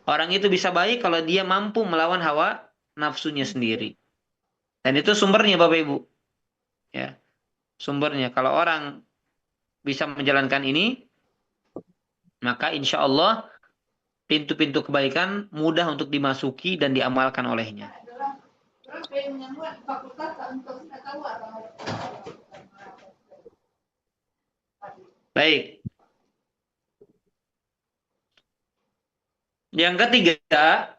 Orang itu bisa baik kalau dia mampu melawan hawa nafsunya sendiri. Dan itu sumbernya Bapak Ibu. Ya. Sumbernya. Kalau orang bisa menjalankan ini, maka insya Allah pintu-pintu kebaikan mudah untuk dimasuki dan diamalkan olehnya. Baik. Yang ketiga,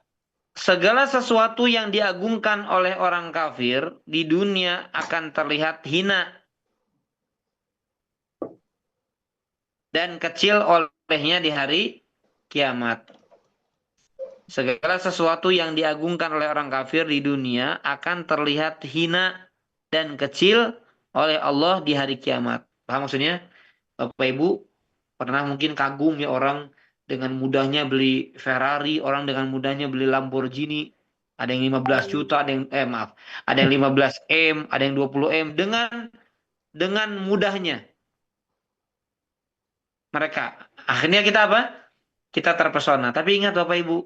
segala sesuatu yang diagungkan oleh orang kafir di dunia akan terlihat hina dan kecil olehnya di hari kiamat. Segala sesuatu yang diagungkan oleh orang kafir di dunia akan terlihat hina dan kecil oleh Allah di hari kiamat. Paham maksudnya? Bapak Ibu pernah mungkin kagum ya orang dengan mudahnya beli Ferrari, orang dengan mudahnya beli Lamborghini, ada yang 15 juta, ada yang 15 M, ada yang 20 M dengan mudahnya mereka. Akhirnya kita apa? Kita terpesona. Tapi ingat Bapak Ibu,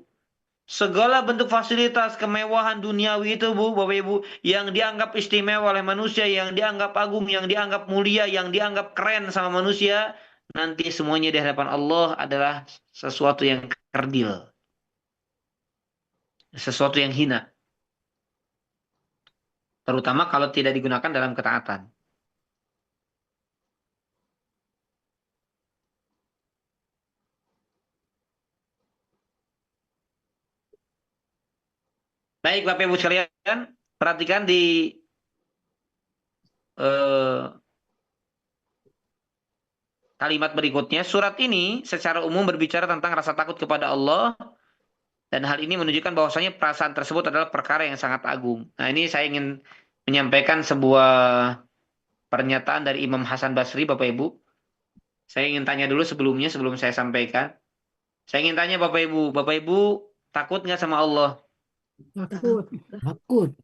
segala bentuk fasilitas kemewahan duniawi itu Bapak Ibu, yang dianggap istimewa oleh manusia, yang dianggap agung, yang dianggap mulia, yang dianggap keren sama manusia, nanti semuanya di hadapan Allah adalah sesuatu yang kerdil. Sesuatu yang hina. Terutama kalau tidak digunakan dalam ketaatan. Baik Bapak Ibu sekalian, perhatikan di kalimat berikutnya. Surat ini secara umum berbicara tentang rasa takut kepada Allah, dan hal ini menunjukkan bahwasanya perasaan tersebut adalah perkara yang sangat agung. Nah, ini saya ingin menyampaikan sebuah pernyataan dari Imam Hasan Basri, Bapak Ibu. Saya ingin tanya dulu sebelum saya sampaikan. Saya ingin tanya Bapak Ibu takut nggak sama Allah? Takut. Takut.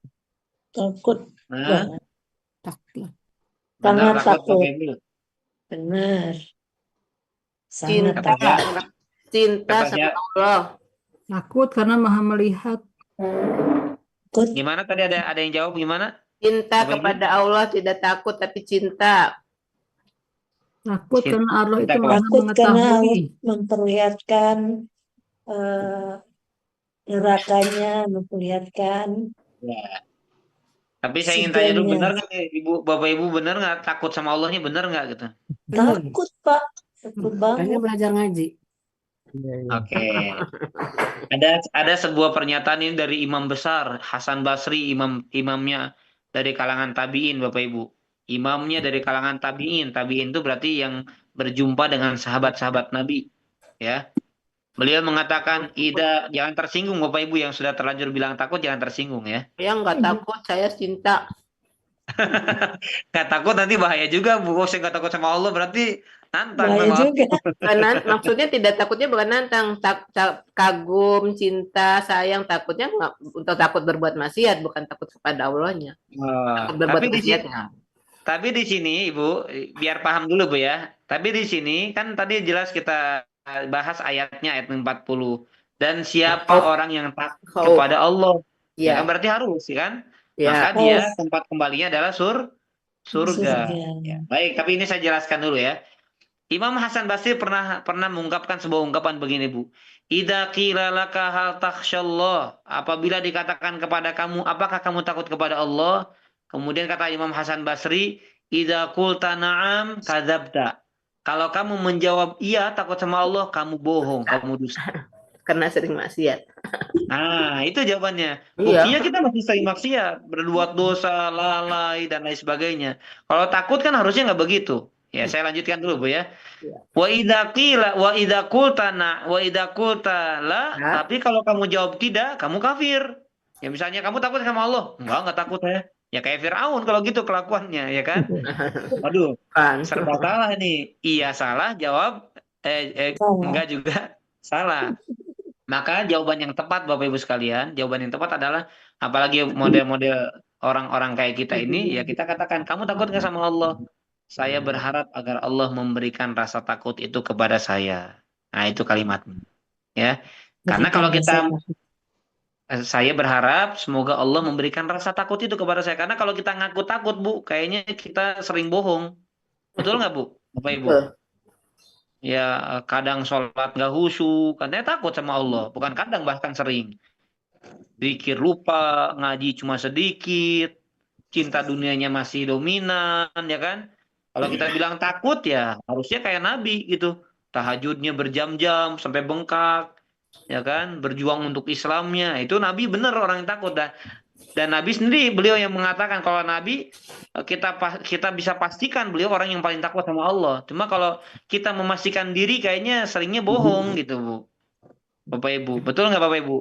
Takut. Nah, Takut. benar Sangat takut takut. Bapak Ibu. Benar. Sangat Cinta, takut. cinta Kata sama dia- Allah. Takut karena maha melihat. Takut. Gimana tadi ada yang jawab gimana? Cinta Bapak Ibu? kepada Allah, tidak takut tapi cinta. Takut Cinta karena Allah itu kepada- maha Takut karena Allah mengetahui. memperlihatkan nerakanya, memperlihatkan Ya. Tapi saya ingin tanya dulu, surganya. benar nggak nih, Bapak Ibu benar nggak takut sama Allahnya, benar nggak gitu? Takut, Pak. Takut banget. belajar ngaji. Oke. Ada sebuah pernyataan ini dari imam besar Hasan Basri, imamnya dari kalangan tabi'in, Bapak Ibu. Imamnya dari kalangan tabi'in. Tabi'in itu berarti yang berjumpa dengan sahabat-sahabat Nabi, ya. Beliau mengatakan, jangan tersinggung Bapak Ibu yang sudah terlanjur bilang takut, jangan tersinggung ya. Saya nggak takut, saya cinta. Nggak takut nanti bahaya juga Bu. Oh, saya nggak takut sama Allah berarti nantang Bahaya sama juga. Maksudnya tidak takutnya bukan nantang, kagum, cinta, sayang, takutnya nggak untuk takut berbuat maksiat, bukan takut kepada Allahnya. Takut berbuat maksiatnya. Tapi di sini Ibu, biar paham dulu Bu ya. Tapi di sini kan tadi jelas kita bahas ayatnya ayat 40. Dan siapa orang yang takut kepada Allah, ya kan Iya, berarti harus, ya kan? ya. Maka dia tempat kembalinya adalah surga. Surga. Ya. Baik, tapi ini saya jelaskan dulu ya. Imam Hasan Basri pernah mengungkapkan sebuah ungkapan begini Bu. Idza qila laka hal takhsyallah, apabila dikatakan kepada kamu, apakah kamu takut kepada Allah? Kemudian kata Imam Hasan Basri, idza qulta na'am kadzabta. Kalau kamu menjawab iya takut sama Allah, kamu bohong, kamu dusta. Karena sering maksiat. Nah, itu jawabannya. Iya. Buktinya kita masih sering maksiat, berbuat dosa, lalai, dan lain sebagainya. Kalau takut kan harusnya nggak begitu. Ya, saya lanjutkan dulu Bu ya. Wa idza qila wa idza qulta la, tapi kalau kamu jawab tidak, kamu kafir. Ya misalnya kamu takut sama Allah? Enggak takut saya. Ya kayak Firaun kalau gitu kelakuannya, ya kan? Aduh, serba salah nih. Iya salah, jawab enggak juga salah. Maka jawaban yang tepat Bapak Ibu sekalian, jawaban yang tepat adalah, apalagi model-model orang-orang kayak kita ini, ya kita katakan, kamu takut nggak sama Allah? Saya berharap agar Allah memberikan rasa takut itu kepada saya. Nah, itu kalimatnya. Ya. Karena kalau saya berharap semoga Allah memberikan rasa takut itu kepada saya. Karena kalau kita ngaku takut, Bu, kayaknya kita sering bohong. Betul nggak, Bu? Bapak Ibu? Ya, kadang sholat nggak khusyuk, katanya takut sama Allah. Bukan kadang, bahkan sering. Zikir lupa, ngaji cuma sedikit, cinta dunianya masih dominan, ya kan? Kalau kita bilang takut ya harusnya kayak Nabi gitu. Tahajudnya berjam-jam sampai bengkak, ya kan? Berjuang untuk Islamnya. Itu Nabi benar orang yang takut. Dan Nabi sendiri beliau yang mengatakan kalau Nabi kita bisa pastikan beliau orang yang paling takut sama Allah. Cuma kalau kita memastikan diri kayaknya seringnya bohong gitu Bu. Bapak Ibu. Betul nggak Bapak Ibu?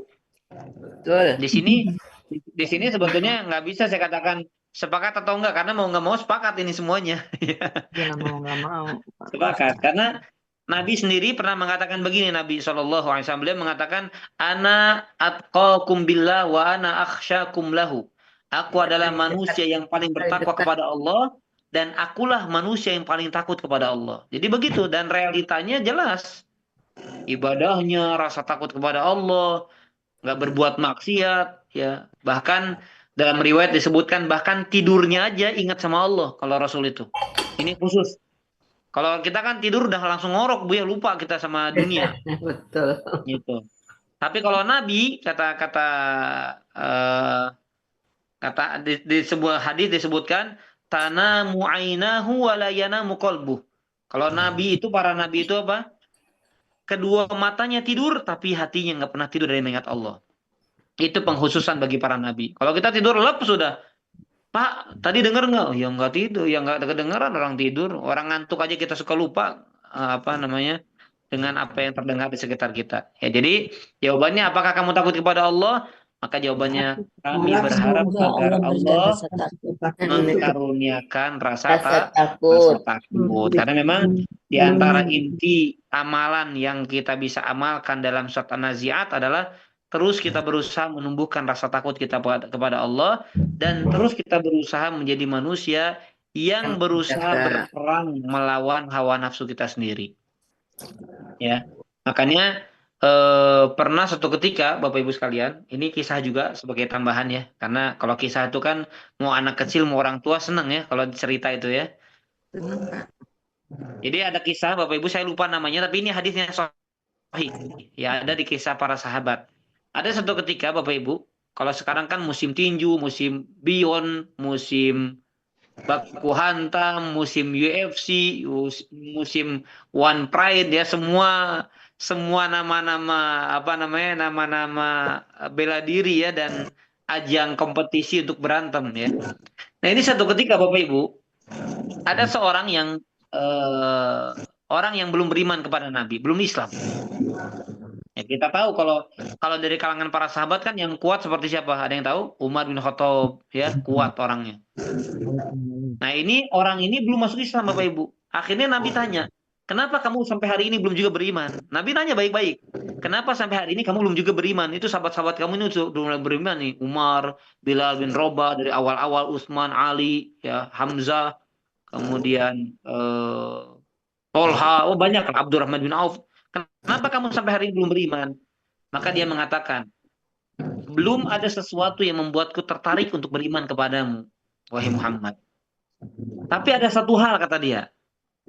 Betul. Di sini sebetulnya nggak bisa saya katakan sepakat atau enggak, karena mau nggak mau sepakat ini semuanya. Ya nggak mau. Sepakat, karena Nabi sendiri pernah mengatakan begini, Nabi SAW, beliau mengatakan, Ana atqakum billah wa ana akhsyakum lahu. Aku adalah manusia yang paling bertakwa kepada Allah, dan akulah manusia yang paling takut kepada Allah. Jadi begitu, dan realitanya jelas. Ibadahnya, rasa takut kepada Allah, nggak berbuat maksiat, ya. Bahkan dalam riwayat disebutkan, bahkan tidurnya aja ingat sama Allah kalau Rasul itu. Ini khusus. Kalau kita kan tidur udah langsung ngorok, Bu, ya, lupa kita sama dunia. Betul. Gitu. Tapi kalau Nabi, di sebuah hadis disebutkan, tanamu ainahu wa la yanamu qalbuh. Kalau Nabi itu, para Nabi itu apa? Kedua matanya tidur, tapi hatinya nggak pernah tidur dari mengingat Allah. Itu pengkhususan bagi para Nabi. Kalau kita tidur lep sudah, Pak, tadi dengar nggak? Oh, ya nggak tidur, ya nggak kedengeran orang tidur. Orang ngantuk aja kita suka lupa dengan apa yang terdengar di sekitar kita. Ya, jadi jawabannya, apakah kamu takut kepada Allah? Maka jawabannya, kami berharap Semoga agar Allah berikan Allah rasa takut. mengaruniakan rasa Rasa takut. takut. Karena memang di antara inti amalan yang kita bisa amalkan dalam surat An-Nazi'at adalah terus kita berusaha menumbuhkan rasa takut kita kepada Allah, dan terus kita berusaha menjadi manusia yang berusaha berperang melawan hawa nafsu kita sendiri. Ya, makanya pernah suatu ketika, Bapak Ibu sekalian, ini kisah juga sebagai tambahan ya, karena kalau kisah itu kan mau anak kecil mau orang tua senang ya kalau cerita itu ya. Jadi ada kisah, Bapak Ibu, saya lupa namanya, tapi ini hadisnya sahih. Ya, ada di kisah para sahabat. Ada satu ketika, Bapak Ibu, kalau sekarang kan musim tinju, musim Beyond, musim baku hantam, musim UFC, musim One Pride, ya, semua nama-nama nama-nama bela diri ya, dan ajang kompetisi untuk berantem ya. Nah, ini satu ketika, Bapak Ibu, ada seorang yang orang yang belum beriman kepada Nabi, belum Islam. Ya, kita tahu kalau dari kalangan para sahabat kan yang kuat seperti siapa? Ada yang tahu? Umar bin Khattab, ya, kuat orangnya. Nah, orang ini belum masuk Islam, Bapak Ibu. Akhirnya Nabi tanya, kenapa kamu sampai hari ini belum juga beriman? Nabi tanya baik-baik, kenapa sampai hari ini kamu belum juga beriman? Itu sahabat-sahabat kamu ini sudah mulai beriman nih. Umar, Bilal bin Rabah dari awal-awal, Utsman, Ali, ya, Hamzah, kemudian Tolha, banyak kan, Abdurrahman bin Auf. Kenapa kamu sampai hari ini belum beriman? Maka dia mengatakan, belum ada sesuatu yang membuatku tertarik untuk beriman kepadamu, wahai Muhammad. Tapi ada satu hal, kata dia,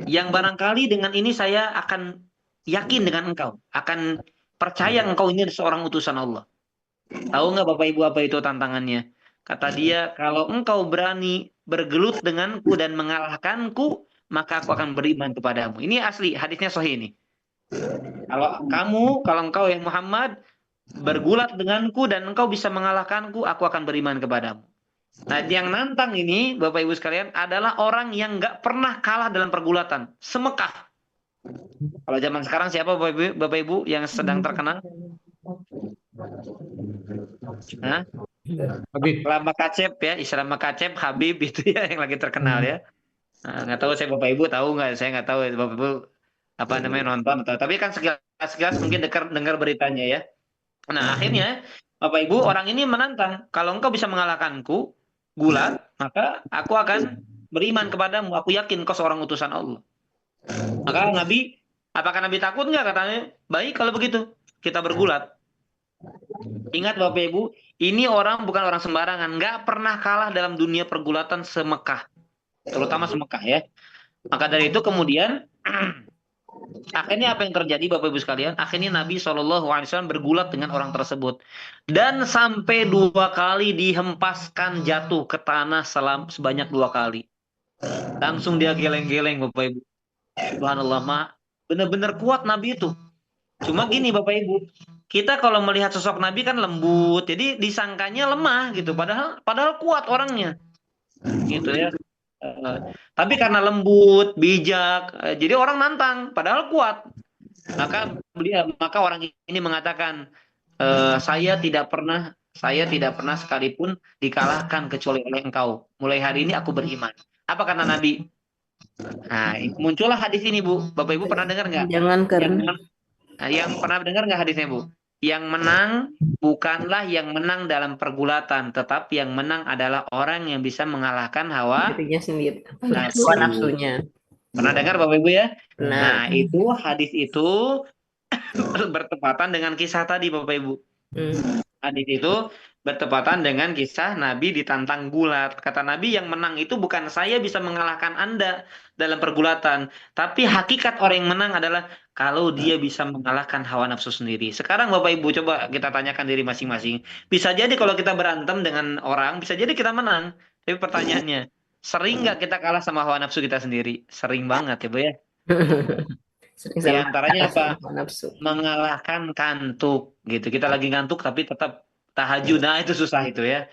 yang barangkali dengan ini saya akan yakin dengan engkau, akan percaya engkau ini seorang utusan Allah. Tahu nggak Bapak Ibu apa itu tantangannya? Kata dia, kalau engkau berani bergelut denganku dan mengalahkanku, maka aku akan beriman kepadamu. Ini asli, hadisnya sahih ini. Kalau engkau yang Muhammad bergulat denganku dan engkau bisa mengalahkanku, aku akan beriman kepadamu. Nah, yang nantang ini, Bapak Ibu sekalian, adalah orang yang nggak pernah kalah dalam pergulatan, semekah. Kalau zaman sekarang siapa Bapak Ibu yang sedang terkenal? Hah? Habib. Islam Makacep ya, Islam Makacep, Habib itu ya yang lagi terkenal ya. Nah, nggak tahu saya Bapak Ibu tahu nggak? Saya nggak tahu ya Bapak Ibu nonton atau, tapi kan sekilas mungkin dengar beritanya ya. Nah, akhirnya Bapak Ibu, orang ini menantang, kalau engkau bisa mengalahkanku gulat, maka aku akan beriman kepadamu, aku yakin kau seorang utusan Allah. Maka apakah Nabi takut nggak? Katanya, baik kalau begitu, kita bergulat. Ingat Bapak Ibu, ini orang bukan orang sembarangan, nggak pernah kalah dalam dunia pergulatan semekah, terutama semekah ya. Maka dari itu kemudian akhirnya apa yang terjadi Bapak Ibu sekalian? Akhirnya Nabi SAW bergulat dengan orang tersebut. Dan sampai 2 kali dihempaskan jatuh ke tanah sebanyak 2 kali. Langsung dia geleng-geleng Bapak Ibu. Subhanallah, benar-benar kuat Nabi itu. Cuma gini Bapak Ibu, kita kalau melihat sosok Nabi kan lembut, jadi disangkanya lemah gitu. Padahal kuat orangnya. Gitu ya. Tapi karena lembut, bijak, jadi orang nantang, padahal kuat. Maka orang ini mengatakan, saya tidak pernah sekalipun dikalahkan kecuali oleh engkau. Mulai hari ini aku beriman. Apa kata Nabi? Nah, muncullah hadis ini, Bu. Bapak Ibu pernah dengar nggak? Jangan Yang, karena yang pernah dengar nggak hadisnya, Bu? Yang menang bukanlah yang menang dalam pergulatan, tetapi yang menang adalah orang yang bisa mengalahkan hawa dirinya sendiri. nafsu. Hawa nafsunya. Pernah dengar Bapak Ibu ya? Nah, Nah, itu hadis itu bertepatan dengan kisah tadi Bapak Ibu. Hadis itu bertepatan dengan kisah Nabi ditantang gulat. Kata Nabi, yang menang itu bukan saya bisa mengalahkan Anda dalam pergulatan, tapi hakikat orang yang menang adalah kalau dia bisa mengalahkan hawa nafsu sendiri. Sekarang Bapak Ibu coba kita tanyakan diri masing-masing. Bisa jadi kalau kita berantem dengan orang, bisa jadi kita menang. Tapi pertanyaannya, sering nggak kita kalah sama hawa nafsu kita sendiri? Sering banget ya Bu ya. sering Di sama antaranya apa? hawa nafsu. Mengalahkan kantuk gitu. Kita lagi ngantuk tapi tetap tahajud. Nah, itu susah itu ya.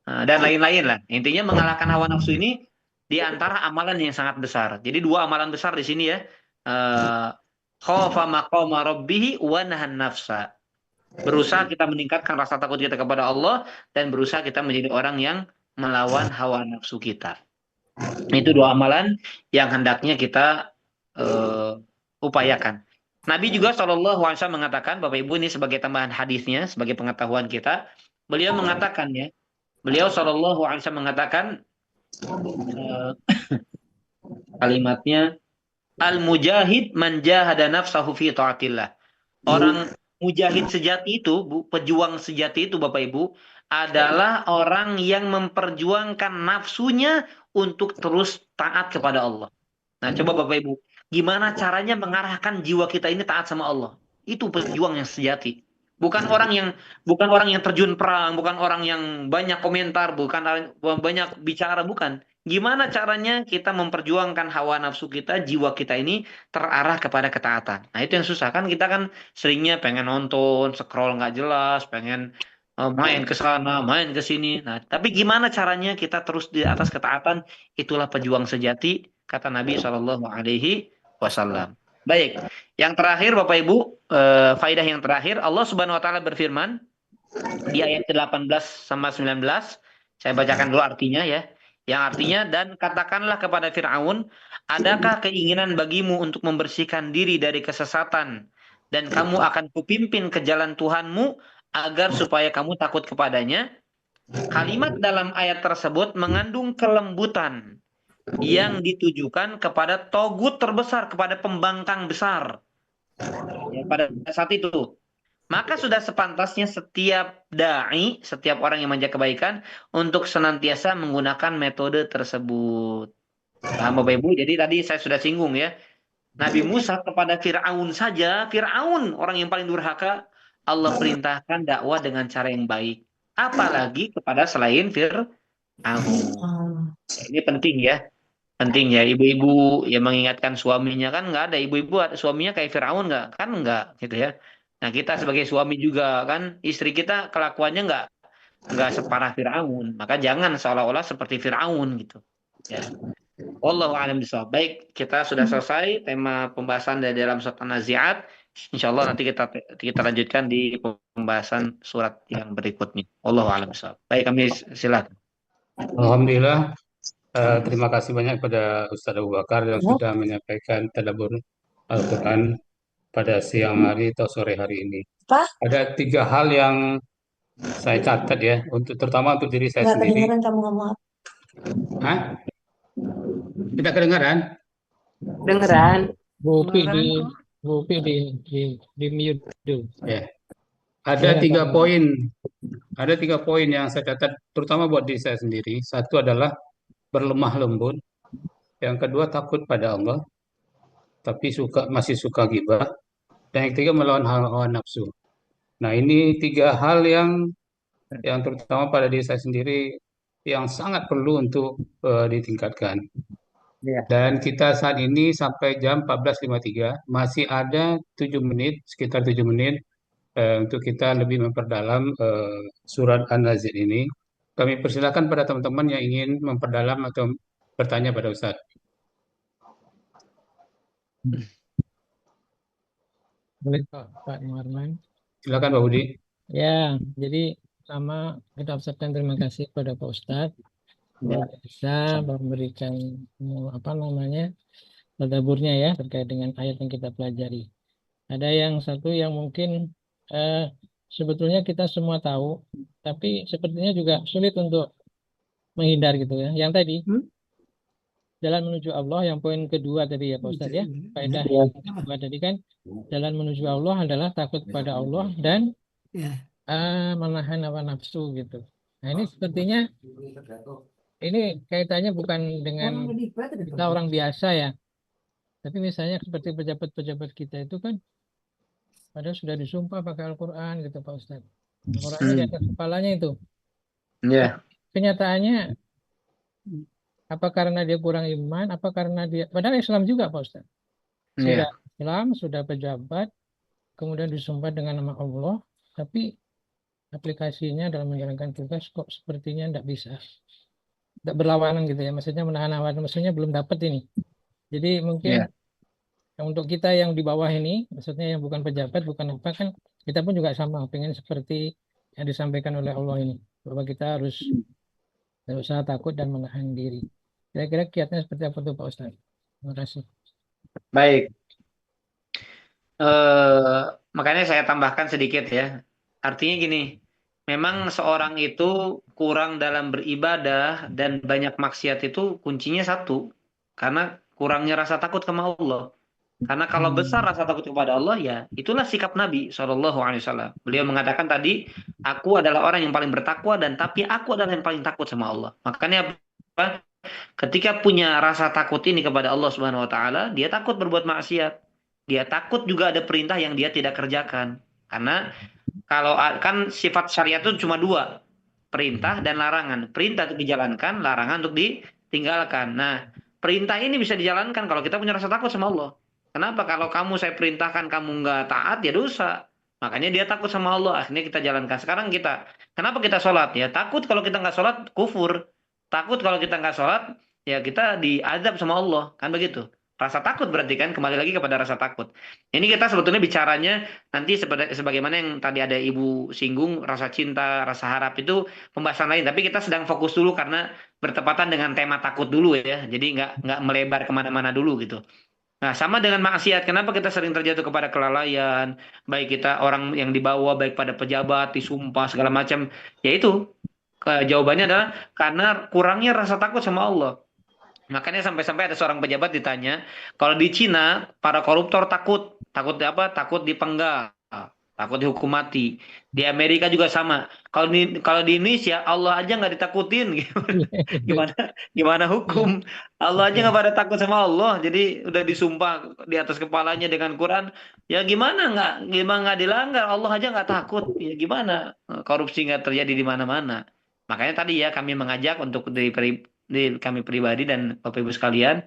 Nah, dan lain-lain lah. Intinya mengalahkan hawa nafsu ini di antara amalan yang sangat besar. Jadi dua amalan besar di sini ya. Khafa maqama rabbih wa nahan nafsa. Berusaha kita meningkatkan rasa takut kita kepada Allah dan berusaha kita menjadi orang yang melawan hawa nafsu kita. Itu dua amalan yang hendaknya kita upayakan. Nabi juga SAW mengatakan, Bapak Ibu ini sebagai tambahan hadisnya, sebagai pengetahuan kita, beliau mengatakan ya, beliau SAW mengatakan kalimatnya, al-mujahid man jahada nafsahu fi taatillah. Orang mujahid sejati itu, Bu, pejuang sejati itu Bapak Ibu, adalah orang yang memperjuangkan nafsunya untuk terus taat kepada Allah. Nah, coba Bapak Ibu, gimana caranya mengarahkan jiwa kita ini taat sama Allah? Itu pejuang yang sejati. Bukan orang yang terjun perang, bukan orang yang banyak komentar, bukan banyak bicara, bukan. Gimana caranya kita memperjuangkan hawa nafsu kita, jiwa kita ini terarah kepada ketaatan. Nah, itu yang susah kan, kita kan seringnya pengen nonton, scroll nggak jelas, pengen main ke sana, main ke sini. Nah, tapi gimana caranya kita terus di atas ketaatan? Itulah pejuang sejati, kata Nabi Shallallahu Alaihi Wasallam. Baik, yang terakhir Bapak Ibu, faidah yang terakhir, Allah Subhanahu Wa Taala berfirman di ayat 18 sama 19, saya bacakan dulu artinya ya. Yang artinya, dan katakanlah kepada Fir'aun, adakah keinginan bagimu untuk membersihkan diri dari kesesatan, dan kamu akan kupimpin ke jalan Tuhanmu, agar supaya kamu takut kepadanya. Kalimat dalam ayat tersebut mengandung kelembutan yang ditujukan kepada togut terbesar, kepada pembangkang besar ya, pada saat itu. Maka sudah sepantasnya setiap da'i, setiap orang yang mengajak kebaikan, untuk senantiasa menggunakan metode tersebut. Paham Bapak Ibu? Jadi tadi saya sudah singgung ya. Nabi Musa kepada Fir'aun saja, Fir'aun orang yang paling durhaka, Allah perintahkan dakwah dengan cara yang baik. Apalagi kepada selain Fir'aun. Ini penting ya. Penting ya, ibu-ibu yang mengingatkan suaminya, kan nggak ada ibu-ibu suaminya kayak Firaun nggak, kan nggak gitu ya. Nah, kita sebagai suami juga kan, istri kita kelakuannya nggak separah Firaun, maka jangan seolah-olah seperti Firaun gitu ya. Wallahu a'lam bishawab. Baik, kita sudah selesai tema pembahasan dari dalam surat An-Nazi'at. Insya Allah nanti kita lanjutkan di pembahasan surat yang berikutnya. Wallahu a'lam bishawab. Baik, kami silakan. Alhamdulillah. Terima kasih banyak kepada Ustaz Abu Bakar yang sudah menyampaikan tadabbur Al-Quran pada siang hari atau sore hari ini. Ada 3 hal yang saya catat ya, terutama untuk diri saya Nggak sendiri. kedengeran kamu ngomong apa. Hah? Tidak kedengaran? Dengeran. Bupi di mute dulu. Ya. Ada 3 poin. Ada 3 poin yang saya catat, terutama buat diri saya sendiri. Satu adalah berlemah lembut. Yang kedua takut pada Allah, tapi masih suka gibah. Dan yang ketiga melawan hawa nafsu. Nah, ini 3 hal yang terutama pada diri saya sendiri yang sangat perlu untuk ditingkatkan. Dan kita saat ini sampai jam 14.53 masih ada 7 menit, sekitar 7 menit untuk kita lebih memperdalam surat An-Nazi'at ini. Kami persilakan pada teman-teman yang ingin memperdalam atau bertanya pada Ustaz. Boleh Pak Muarman. Silakan Pak Budi. Ya, jadi pertama kita ucapkan terima kasih kepada Pak Ustadz yang bisa memberikan tadaburnya ya terkait dengan ayat yang kita pelajari. Ada yang satu yang mungkin sebetulnya kita semua tahu, tapi sepertinya juga sulit untuk menghindar gitu ya. Yang tadi jalan menuju Allah, yang poin kedua tadi ya Pak Ustadz ya. Faedah yang kedua tadi kan jalan menuju Allah adalah takut kepada Allah dan menahan hawa nafsu gitu. Nah ini sepertinya ini kaitannya bukan dengan kita orang biasa ya, tapi misalnya seperti pejabat-pejabat kita itu kan padahal sudah disumpah pakai Al-Quran gitu Pak Ustadz. Al-Qurannya di atas kepalanya itu. Ya. Kenyataannya apa karena dia kurang iman, apa karena dia padahal Islam juga Pak Ustadz. Sudah Islam, sudah pejabat, kemudian disumpah dengan nama Allah, tapi aplikasinya dalam menjalankan tugas kok sepertinya tidak bisa. Tidak berlawanan gitu ya, maksudnya menahan hawa nafsunya belum dapat ini. Jadi mungkin untuk kita yang di bawah ini, maksudnya yang bukan pejabat, bukan apa kan, kita pun juga sama, pengen seperti yang disampaikan oleh Allah ini, bahwa kita harus berusaha takut dan menahan diri. Kira-kira kiatnya seperti apa tuh Pak Ustadz? Terima kasih. Baik. Makanya saya tambahkan sedikit ya. Artinya gini, memang seorang itu kurang dalam beribadah dan banyak maksiat itu kuncinya satu, karena kurangnya rasa takut sama Allah. Karena kalau besar rasa takut kepada Allah ya itulah sikap Nabi SAW. Beliau mengatakan tadi, aku adalah orang yang paling bertakwa dan tapi aku adalah yang paling takut sama Allah. Makanya apa? Ketika punya rasa takut ini kepada Allah Subhanahu Wa Taala, dia takut berbuat maksiat. Dia takut juga ada perintah yang dia tidak kerjakan. Karena kalau kan sifat syariat itu cuma dua, perintah dan larangan. Perintah untuk dijalankan, larangan untuk ditinggalkan. Nah, perintah ini bisa dijalankan kalau kita punya rasa takut sama Allah. Kenapa? Kalau saya perintahkan kamu nggak taat, ya dosa. Makanya dia takut sama Allah, akhirnya kita jalankan. Sekarang kenapa kita sholat? Ya takut kalau kita nggak sholat, kufur. Takut kalau kita nggak sholat, ya kita diazab sama Allah. Kan begitu. Rasa takut berarti kan, kembali lagi kepada rasa takut. Ini kita sebetulnya bicaranya nanti sebagaimana yang tadi ada Ibu singgung, rasa cinta, rasa harap itu pembahasan lain. Tapi kita sedang fokus dulu karena bertepatan dengan tema takut dulu ya. Jadi nggak melebar kemana-mana dulu gitu. Nah, sama dengan maksiat. Kenapa kita sering terjatuh kepada kelalaian? Baik kita orang yang dibawa, baik pada pejabat, disumpah, segala macam. Yaitu, jawabannya adalah karena kurangnya rasa takut sama Allah. Makanya sampai-sampai ada seorang pejabat ditanya, kalau di Cina, para koruptor takut apa? Takut dipenggal. Takut dihukum mati. Di Amerika juga sama. Kalau di Indonesia Allah aja nggak ditakutin, gimana hukum? Allah aja nggak pada takut sama Allah. Jadi udah disumpah di atas kepalanya dengan Quran. Ya gimana nggak dilanggar? Allah aja nggak takut. Ya gimana korupsi nggak terjadi di mana-mana? Makanya tadi ya kami mengajak untuk kami pribadi dan Bapak Ibu sekalian.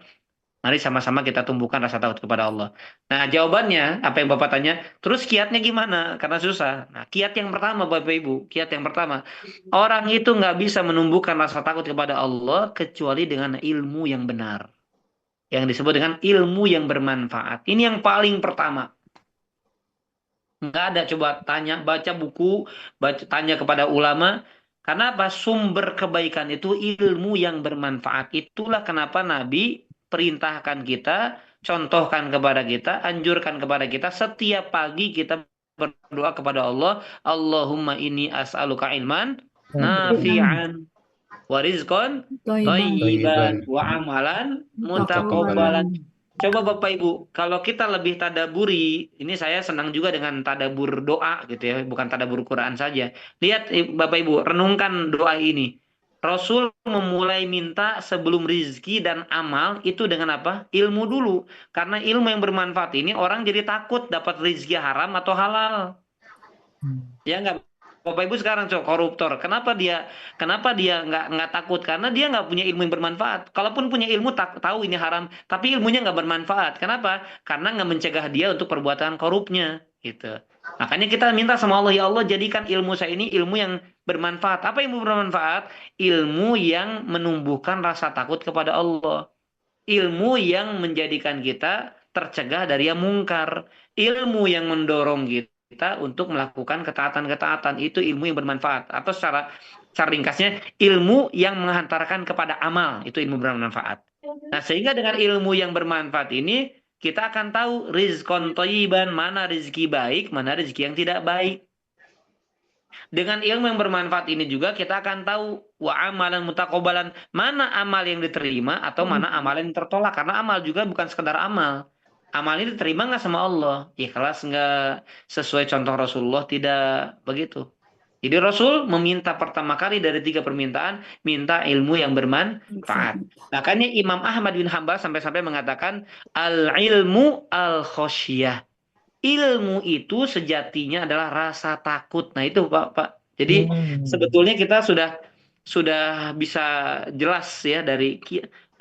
Mari sama-sama kita tumbuhkan rasa takut kepada Allah. Nah, jawabannya, apa yang Bapak tanya, terus kiatnya gimana? Karena susah. Nah, kiat yang pertama, Bapak Ibu, kiat yang pertama, orang itu nggak bisa menumbuhkan rasa takut kepada Allah kecuali dengan ilmu yang benar. Yang disebut dengan ilmu yang bermanfaat. Ini yang paling pertama. Nggak ada, coba baca buku, tanya kepada ulama. Karena apa? Sumber kebaikan itu ilmu yang bermanfaat. Itulah kenapa Nabi perintahkan kita, contohkan kepada kita, anjurkan kepada kita, setiap pagi kita berdoa kepada Allah, Allahumma inni as'aluka ilman nafi'an wa rizqan thayyiban wa amalan mutaqabbalan. Coba Bapak Ibu, kalau kita lebih tadaburi, ini saya senang juga dengan tadabur doa gitu ya, bukan tadabur Quran saja. Lihat Bapak Ibu, renungkan doa ini. Rasul memulai minta sebelum rizki dan amal itu dengan apa? Ilmu dulu. Karena ilmu yang bermanfaat ini orang jadi takut dapat rizki haram atau halal. Ya nggak? Bapak Ibu sekarang koruptor. Kenapa dia nggak takut? Karena dia nggak punya ilmu yang bermanfaat. Kalaupun punya ilmu tahu ini haram, tapi ilmunya nggak bermanfaat. Kenapa? Karena nggak mencegah dia untuk perbuatan korupnya. Gitu. Makanya kita minta sama Allah, ya Allah jadikan ilmu saya ini ilmu yang bermanfaat. Apa ilmu bermanfaat? Ilmu yang menumbuhkan rasa takut kepada Allah. Ilmu yang menjadikan kita tercegah dari yang mungkar. ilmu yang mendorong kita untuk melakukan ketaatan-ketaatan. Itu ilmu yang bermanfaat. Atau secara ringkasnya, ilmu yang menghantarkan kepada amal. Itu ilmu bermanfaat. Nah, sehingga dengan ilmu yang bermanfaat ini, kita akan tahu rizqon thayyiban, mana rezeki baik, mana rezeki yang tidak baik. Dengan ilmu yang bermanfaat ini juga kita akan tahu wa amalan mutaqabbalan, mana amal yang diterima atau mana amal yang tertolak. Karena amal juga bukan sekedar amal. Amal ini diterima nggak sama Allah? Ikhlas nggak? Sesuai contoh Rasulullah? Tidak begitu. Jadi Rasul meminta pertama kali dari 3 permintaan, minta ilmu yang bermanfaat. Makanya Imam Ahmad bin Hambal sampai-sampai mengatakan al-ilmu al-khosyah. Ilmu itu sejatinya adalah rasa takut. Nah itu Pak. Jadi sebetulnya kita sudah bisa jelas ya dari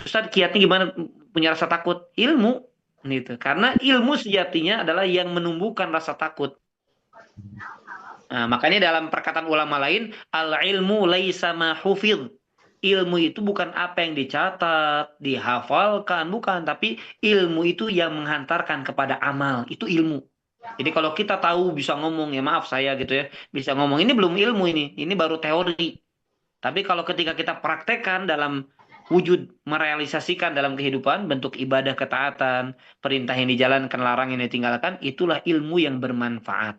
Ustaz, kiatnya gimana punya rasa takut? Ilmu gitu. Karena ilmu sejatinya adalah yang menumbuhkan rasa takut. Nah, makanya dalam perkataan ulama lain, al-ilmu laisa ma hufidh. Ilmu itu bukan apa yang dicatat, dihafalkan, bukan, tapi ilmu itu yang menghantarkan kepada amal. Itu ilmu. Jadi kalau kita tahu bisa ngomong, ya maaf saya gitu ya, bisa ngomong, ini belum ilmu ini baru teori. Tapi kalau ketika kita praktekkan dalam wujud, merealisasikan dalam kehidupan, bentuk ibadah, ketaatan, perintah yang dijalankan, larang yang ditinggalkan, itulah ilmu yang bermanfaat.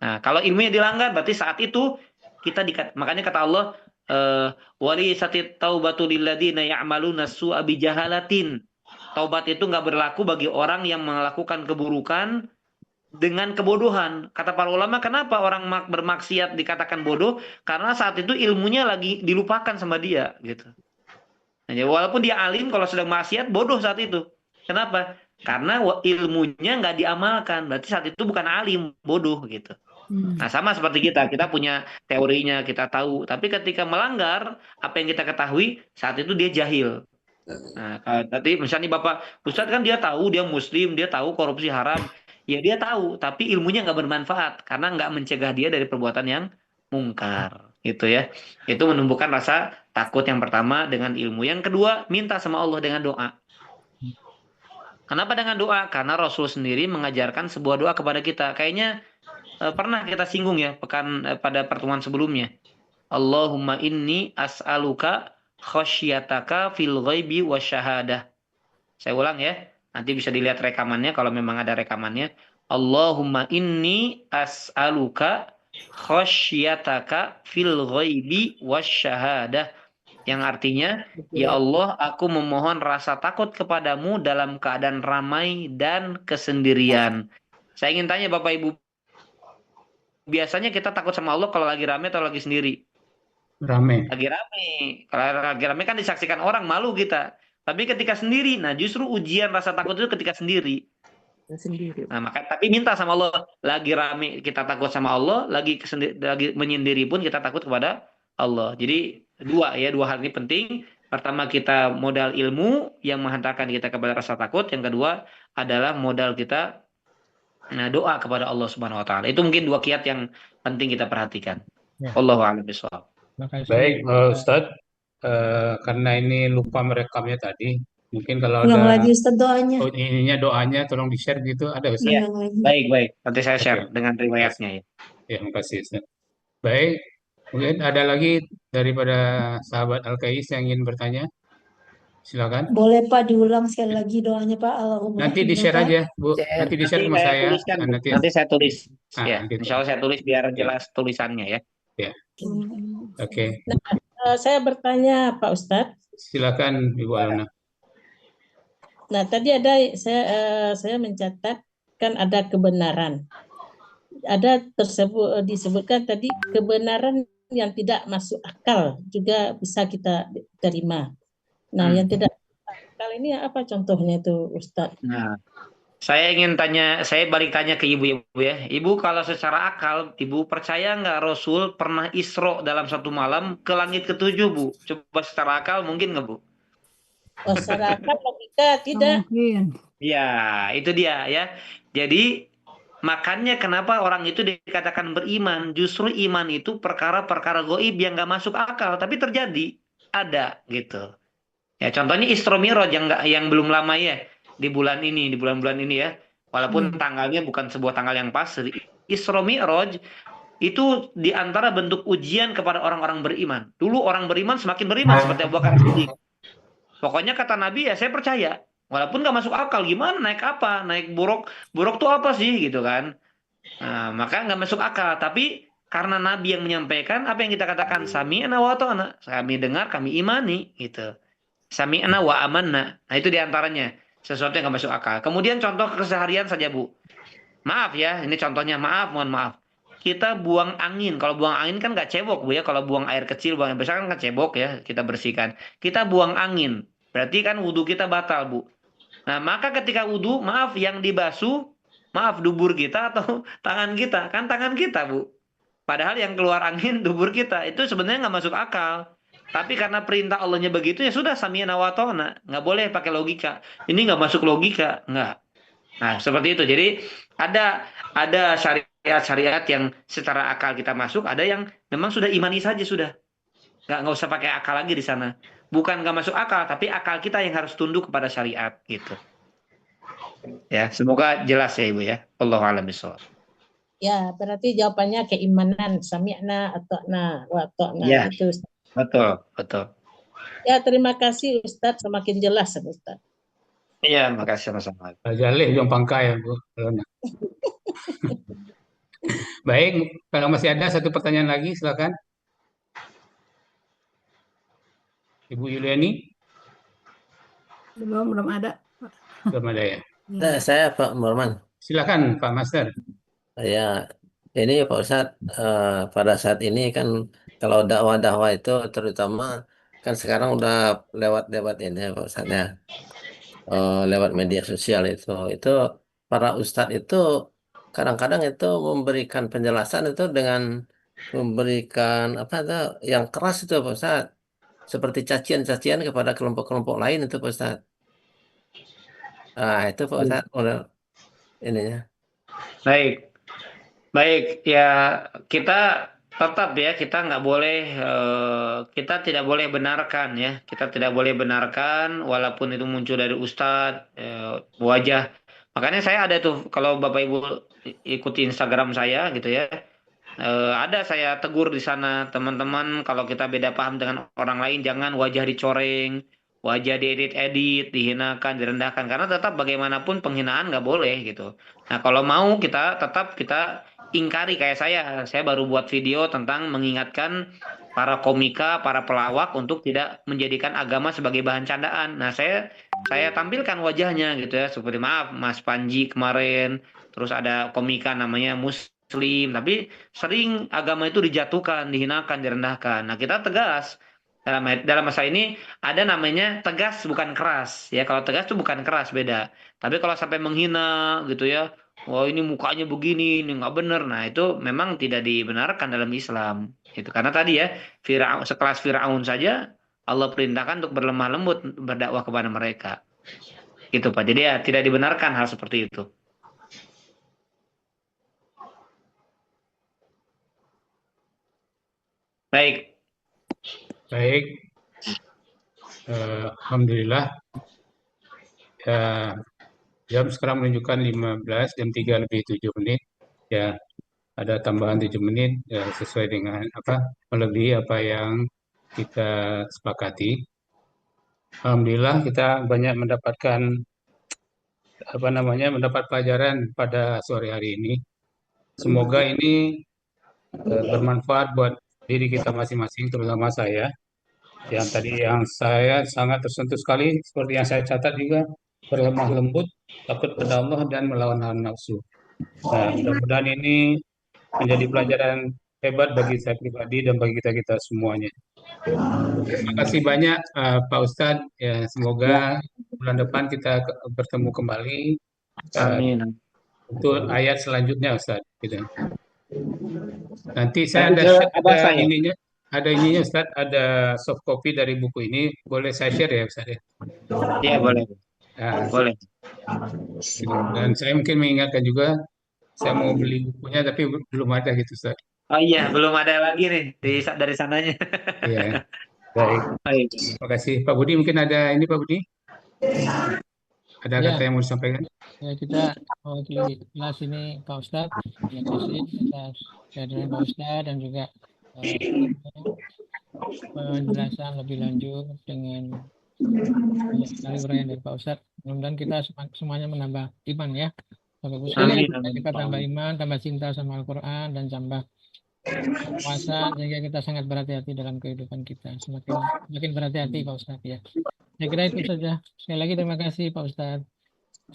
Nah, kalau ilmunya dilanggar, berarti saat itu kita makanya kata Allah, wali satit taubatu lilladzina ya'maluna su'a bijahalatin. Taubat itu nggak berlaku bagi orang yang melakukan keburukan dengan kebodohan. Kata para ulama, kenapa orang bermaksiat dikatakan bodoh? Karena saat itu ilmunya lagi dilupakan sama dia, gitu. Nah, walaupun dia alim, kalau sedang maksiat bodoh saat itu. Kenapa? Karena ilmunya nggak diamalkan. Berarti saat itu bukan alim, bodoh gitu. Nah, sama seperti kita punya teorinya, kita tahu. Tapi ketika melanggar apa yang kita ketahui, saat itu dia jahil. Nah, tadi misalnya Bapak Ustadz kan dia tahu, dia muslim, dia tahu korupsi haram. Ya dia tahu, tapi ilmunya nggak bermanfaat. Karena nggak mencegah dia dari perbuatan yang mungkar. Gitu ya. Itu menumbuhkan rasa takut yang pertama dengan ilmu. Yang kedua, minta sama Allah dengan doa. Kenapa dengan doa? Karena Rasul sendiri mengajarkan sebuah doa kepada kita. Kayaknya pernah kita singgung ya pada pertemuan sebelumnya. Allahumma inni as'aluka khasyataka fil ghaibi wasyahadah. Saya ulang ya. Nanti bisa dilihat rekamannya kalau memang ada rekamannya. Allahumma inni as'aluka khasyataka fil ghaibi wasyahadah. Yang artinya, ya Allah, aku memohon rasa takut kepadamu dalam keadaan ramai dan kesendirian. Saya ingin tanya Bapak Ibu, biasanya kita takut sama Allah kalau lagi rame atau lagi sendiri? Rame. Lagi rame. Kalau lagi rame kan disaksikan orang, malu kita. Tapi ketika sendiri, nah justru ujian rasa takut itu ketika sendiri. Nah, tapi minta sama Allah, lagi rame kita takut sama Allah, lagi menyendiri pun kita takut kepada Allah. Jadi dua hal ini penting. Pertama, kita modal ilmu yang menghantarkan kita kepada rasa takut. Yang kedua adalah modal kita doa kepada Allah Subhanahu wa taala. Itu mungkin 2 kiat yang penting kita perhatikan. Ya. Allahu a'lam bishawab. Baik, Ustadz, karena ini lupa merekamnya tadi, mungkin kalau Ulang ada lagi Ustaz doanya. doanya tolong di-share gitu, ada Ustadz? Iya, Ulang lagi. baik. Nanti saya share dengan riwayatnya ya. Ya, makasih Ustadz. Baik, mungkin ada lagi daripada sahabat Al-Kais yang ingin bertanya? Silakan. Boleh Pak diulang sekali lagi doanya Pak. Allahumma Nanti di-share aja, Bu. Nanti di-share sama saya. Tuliskan, Bu. Nanti Nanti saya tulis. Ya, nanti. insya Allah saya tulis biar jelas tulisannya ya. Ya. Oke. Saya bertanya Pak Ustadz. Silakan Ibu Alona. Nah, tadi ada saya mencatat kan ada kebenaran. Ada disebutkan tadi kebenaran yang tidak masuk akal juga bisa kita terima. Nah, yang tidak masuk akal ini apa contohnya itu Ustadz? Nah, saya balik tanya ke Ibu ya. Ibu kalau secara akal, Ibu percaya nggak Rasul pernah Isra dalam satu malam ke langit ke-7, Bu? Coba secara akal mungkin nggak, Bu? Oh, secara akal logika tidak. Ya, itu dia ya. Jadi makanya kenapa orang itu dikatakan beriman. Justru iman itu perkara-perkara gaib yang nggak masuk akal, tapi terjadi, ada gitu. Ya, contohnya Isra Mi'raj yang belum lama ya, di bulan-bulan ini ya. Walaupun tanggalnya bukan sebuah tanggal yang pas, Isra Mi'raj itu di antara bentuk ujian kepada orang-orang beriman. Dulu orang beriman semakin beriman seperti Abu Bakar Siddiq. Pokoknya kata Nabi ya saya percaya. Walaupun nggak masuk akal, gimana naik apa? Naik buruk, buruk tuh apa sih gitu kan? Nah, maka nggak masuk akal. Tapi karena Nabi yang menyampaikan, apa yang kita katakan? Sami'na wa ata'na. Kami dengar, kami imani gitu. Sami'na wa amanna. Nah itu diantaranya. Sesuatu yang nggak masuk akal. Kemudian contoh keseharian saja Bu. Maaf ya, ini contohnya maaf, mohon maaf. Kita buang angin. Kalau buang angin kan nggak cebok Bu ya. Kalau buang air kecil, buang air besar kan nggak cebok ya. Kita bersihkan. Kita buang angin. Berarti kan wudhu kita batal Bu. Nah maka ketika wudhu, maaf yang dibasuh, maaf dubur kita atau tangan kita. Kan tangan kita Bu. Padahal yang keluar angin dubur kita. Itu sebenarnya nggak masuk akal. Tapi karena perintah Allahnya begitu ya sudah sami'na wa ata'na. Nggak boleh pakai logika. Ini nggak masuk logika. Nggak. Nah, seperti itu. Jadi ada syariat-syariat yang secara akal kita masuk, ada yang memang sudah imani saja sudah. Nggak usah pakai akal lagi di sana. Bukan nggak masuk akal, tapi akal kita yang harus tunduk kepada syariat gitu. Ya, semoga jelas ya Ibu ya. Allahu a'lam bishawab. Ya, berarti jawabannya keimanan, sami'na ata'na wa ata'na Ya. itu. Betul, betul. Ya, terima kasih Ustadz, semakin jelas Ustadz. Iya, makasih sama-sama. Jaleh Jong Pangkai ya Bu. Baik, kalau masih ada satu pertanyaan lagi, silakan. Ibu Yuliani, Belum ada. belum ada ya. Saya Pak Morman. Silakan Pak Master. Ya, ini Pak Ustadz, pada saat ini kan kalau dakwah-dakwah itu terutama kan sekarang udah lewat ini ya Pak Ustadz ya, lewat media sosial itu para Ustadz itu kadang-kadang itu memberikan penjelasan itu dengan memberikan apa itu yang keras itu Pak Ustadz, seperti cacian-cacian kepada kelompok-kelompok lain itu Pak Ustadz. Nah itu Pak Ustadz ininya. Baik. Baik, ya kita tetap ya kita nggak boleh kita tidak boleh benarkan ya, kita tidak boleh benarkan walaupun itu muncul dari ustadz wajah. Makanya saya ada tuh kalau Bapak Ibu ikuti Instagram saya gitu ya, ada saya tegur di sana teman-teman kalau kita beda paham dengan orang lain jangan wajah dicoreng, wajah diedit-edit, dihinakan, direndahkan karena tetap bagaimanapun penghinaan nggak boleh gitu. Nah kalau mau kita tetap kita ingkari kayak saya baru buat video tentang mengingatkan para komika, para pelawak untuk tidak menjadikan agama sebagai bahan candaan. Nah, saya tampilkan wajahnya gitu ya, seperti maaf Mas Panji kemarin, terus ada komika namanya Muslim, tapi sering agama itu dijatuhkan, dihinakan, direndahkan. Nah, kita tegas dalam masa ini ada namanya tegas bukan keras ya. Kalau tegas itu bukan keras beda. Tapi kalau sampai menghina gitu ya, wah ini mukanya begini, ini nggak benar. Nah itu memang tidak dibenarkan dalam Islam. Itu karena tadi ya Firaun, sekelas Firaun saja Allah perintahkan untuk berlemah lembut berdakwah kepada mereka. Gitu Pak. Jadi ya tidak dibenarkan hal seperti itu. Baik. Baik. Alhamdulillah. Ya, jam sekarang menunjukkan 15, jam 3 lebih 7 menit. Ya, ada tambahan 7 menit ya, sesuai dengan melebihi apa yang kita sepakati. Alhamdulillah kita banyak mendapatkan mendapat pelajaran pada sore hari ini. Semoga ini bermanfaat buat diri kita masing-masing, terutama saya. Yang saya sangat tersentuh sekali, seperti yang saya catat juga, berlemah lembut, takut pada Allah dan melawan hawa nafsu. Nah, mudah-mudahan ini menjadi pelajaran hebat bagi saya pribadi dan bagi kita semuanya. Terima kasih banyak Pak Ustadz. Ya, semoga bulan depan kita bertemu kembali Amin. untuk ayat selanjutnya Ustadz. Gitu. Nanti saya ada ininya Ustadz, ada soft copy dari buku ini, boleh saya share ya Ustadz ya? Iya boleh. Nah, Boleh. dan saya mungkin mengingatkan juga, saya mau beli bukunya tapi belum ada gitu Ustadz. Oh iya, belum ada lagi nih dari sananya. Iya, baik. Baik. Terima kasih Pak Budi. Mungkin ada ini Pak Budi? Ada Ya, kata yang mau disampaikan? ya kita mewakili kelas ini Pak Ustadz. Terima kasih atas kehadiran Pak Ustadz dan juga penjelasan lebih lanjut dengan banyak sekali uraian dari Pak Ustadz. Mudah-mudahan kita semuanya menambah iman ya. Bapak Ibu sekalian, kita tambah iman, tambah cinta sama Al-Quran, dan tambah puasa, sehingga kita sangat berhati-hati dalam kehidupan kita. Semakin berhati-hati Pak Ustadz ya. Saya kira itu saja. Sekali lagi terima kasih Pak Ustadz.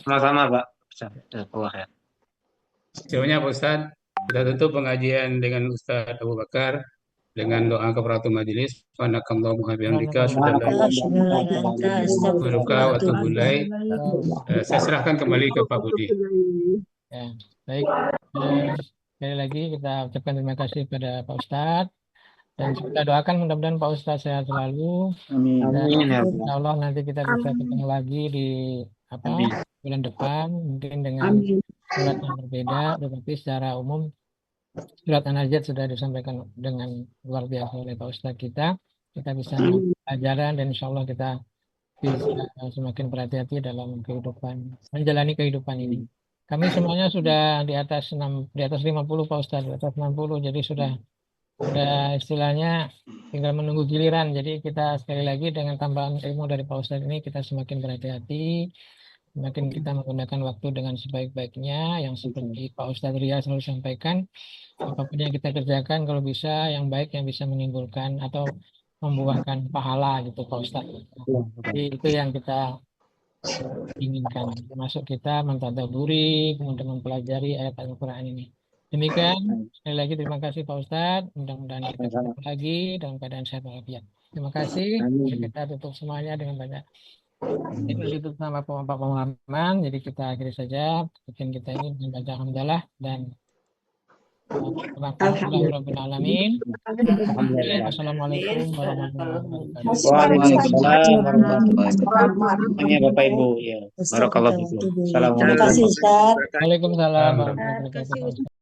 Sama-sama Pak. Jazakallah khair. Semuanya Pak Ustadz, kita tutup pengajian dengan Ustadz Abu Bakar dengan doa kafaratul majelis. Subhanakallahumma wa bihamdika asyhadu an la ilaha illa anta saya serahkan kembali ke Pak Budi. Ya, baik. Sekali lagi kita ucapkan terima kasih kepada Pak Ustadz dan kita doakan mudah-mudahan Pak Ustadz sehat selalu. Dan insya Allah nanti kita bisa ketemu lagi di bulan depan mungkin dengan surat yang berbeda, tetapi secara umum surat An-Najat sudah disampaikan dengan luar biasa oleh Pak Ustadz kita bisa mengambil pelajaran dan insya Allah kita bisa semakin berhati-hati dalam kehidupan, menjalani kehidupan ini. Kami semuanya sudah di atas 50 Pak Ustadz, di atas 60, jadi sudah istilahnya tinggal menunggu giliran. Jadi kita sekali lagi dengan tambahan ilmu dari Pak Ustadz ini kita semakin berhati-hati, semakin kita menggunakan waktu dengan sebaik-baiknya, yang seperti Pak Ustadz Ria selalu sampaikan, apapun yang kita kerjakan kalau bisa yang baik yang bisa menimbulkan atau membuahkan pahala gitu Pak Ustadz. Jadi itu yang kita inginkan, termasuk kita mentadaburi, kemudian mempelajari ayat Al-Quran ini. Demikian, sekali lagi terima kasih Pak Ustadz. Mudah-mudahan kita ketemu lagi dalam keadaan sehat walafiat. Terima kasih. Kita tutup semuanya dengan banyak. Itu ditutup sama Pak Pemahaman. Jadi kita akhiri saja bikin kita ini dengan baca hamdalah dan Alhamdulillahirrahmanirrahim. Assalamualaikum warahmatullahi wabarakatuh. Waalaikumsalam warahmatullahi wabarakatuh. Bapak Ibu ya. Barakallahu fikum. Assalamualaikum. Terima kasih Ustaz. Waalaikumsalam warahmatullahi wabarakatuh.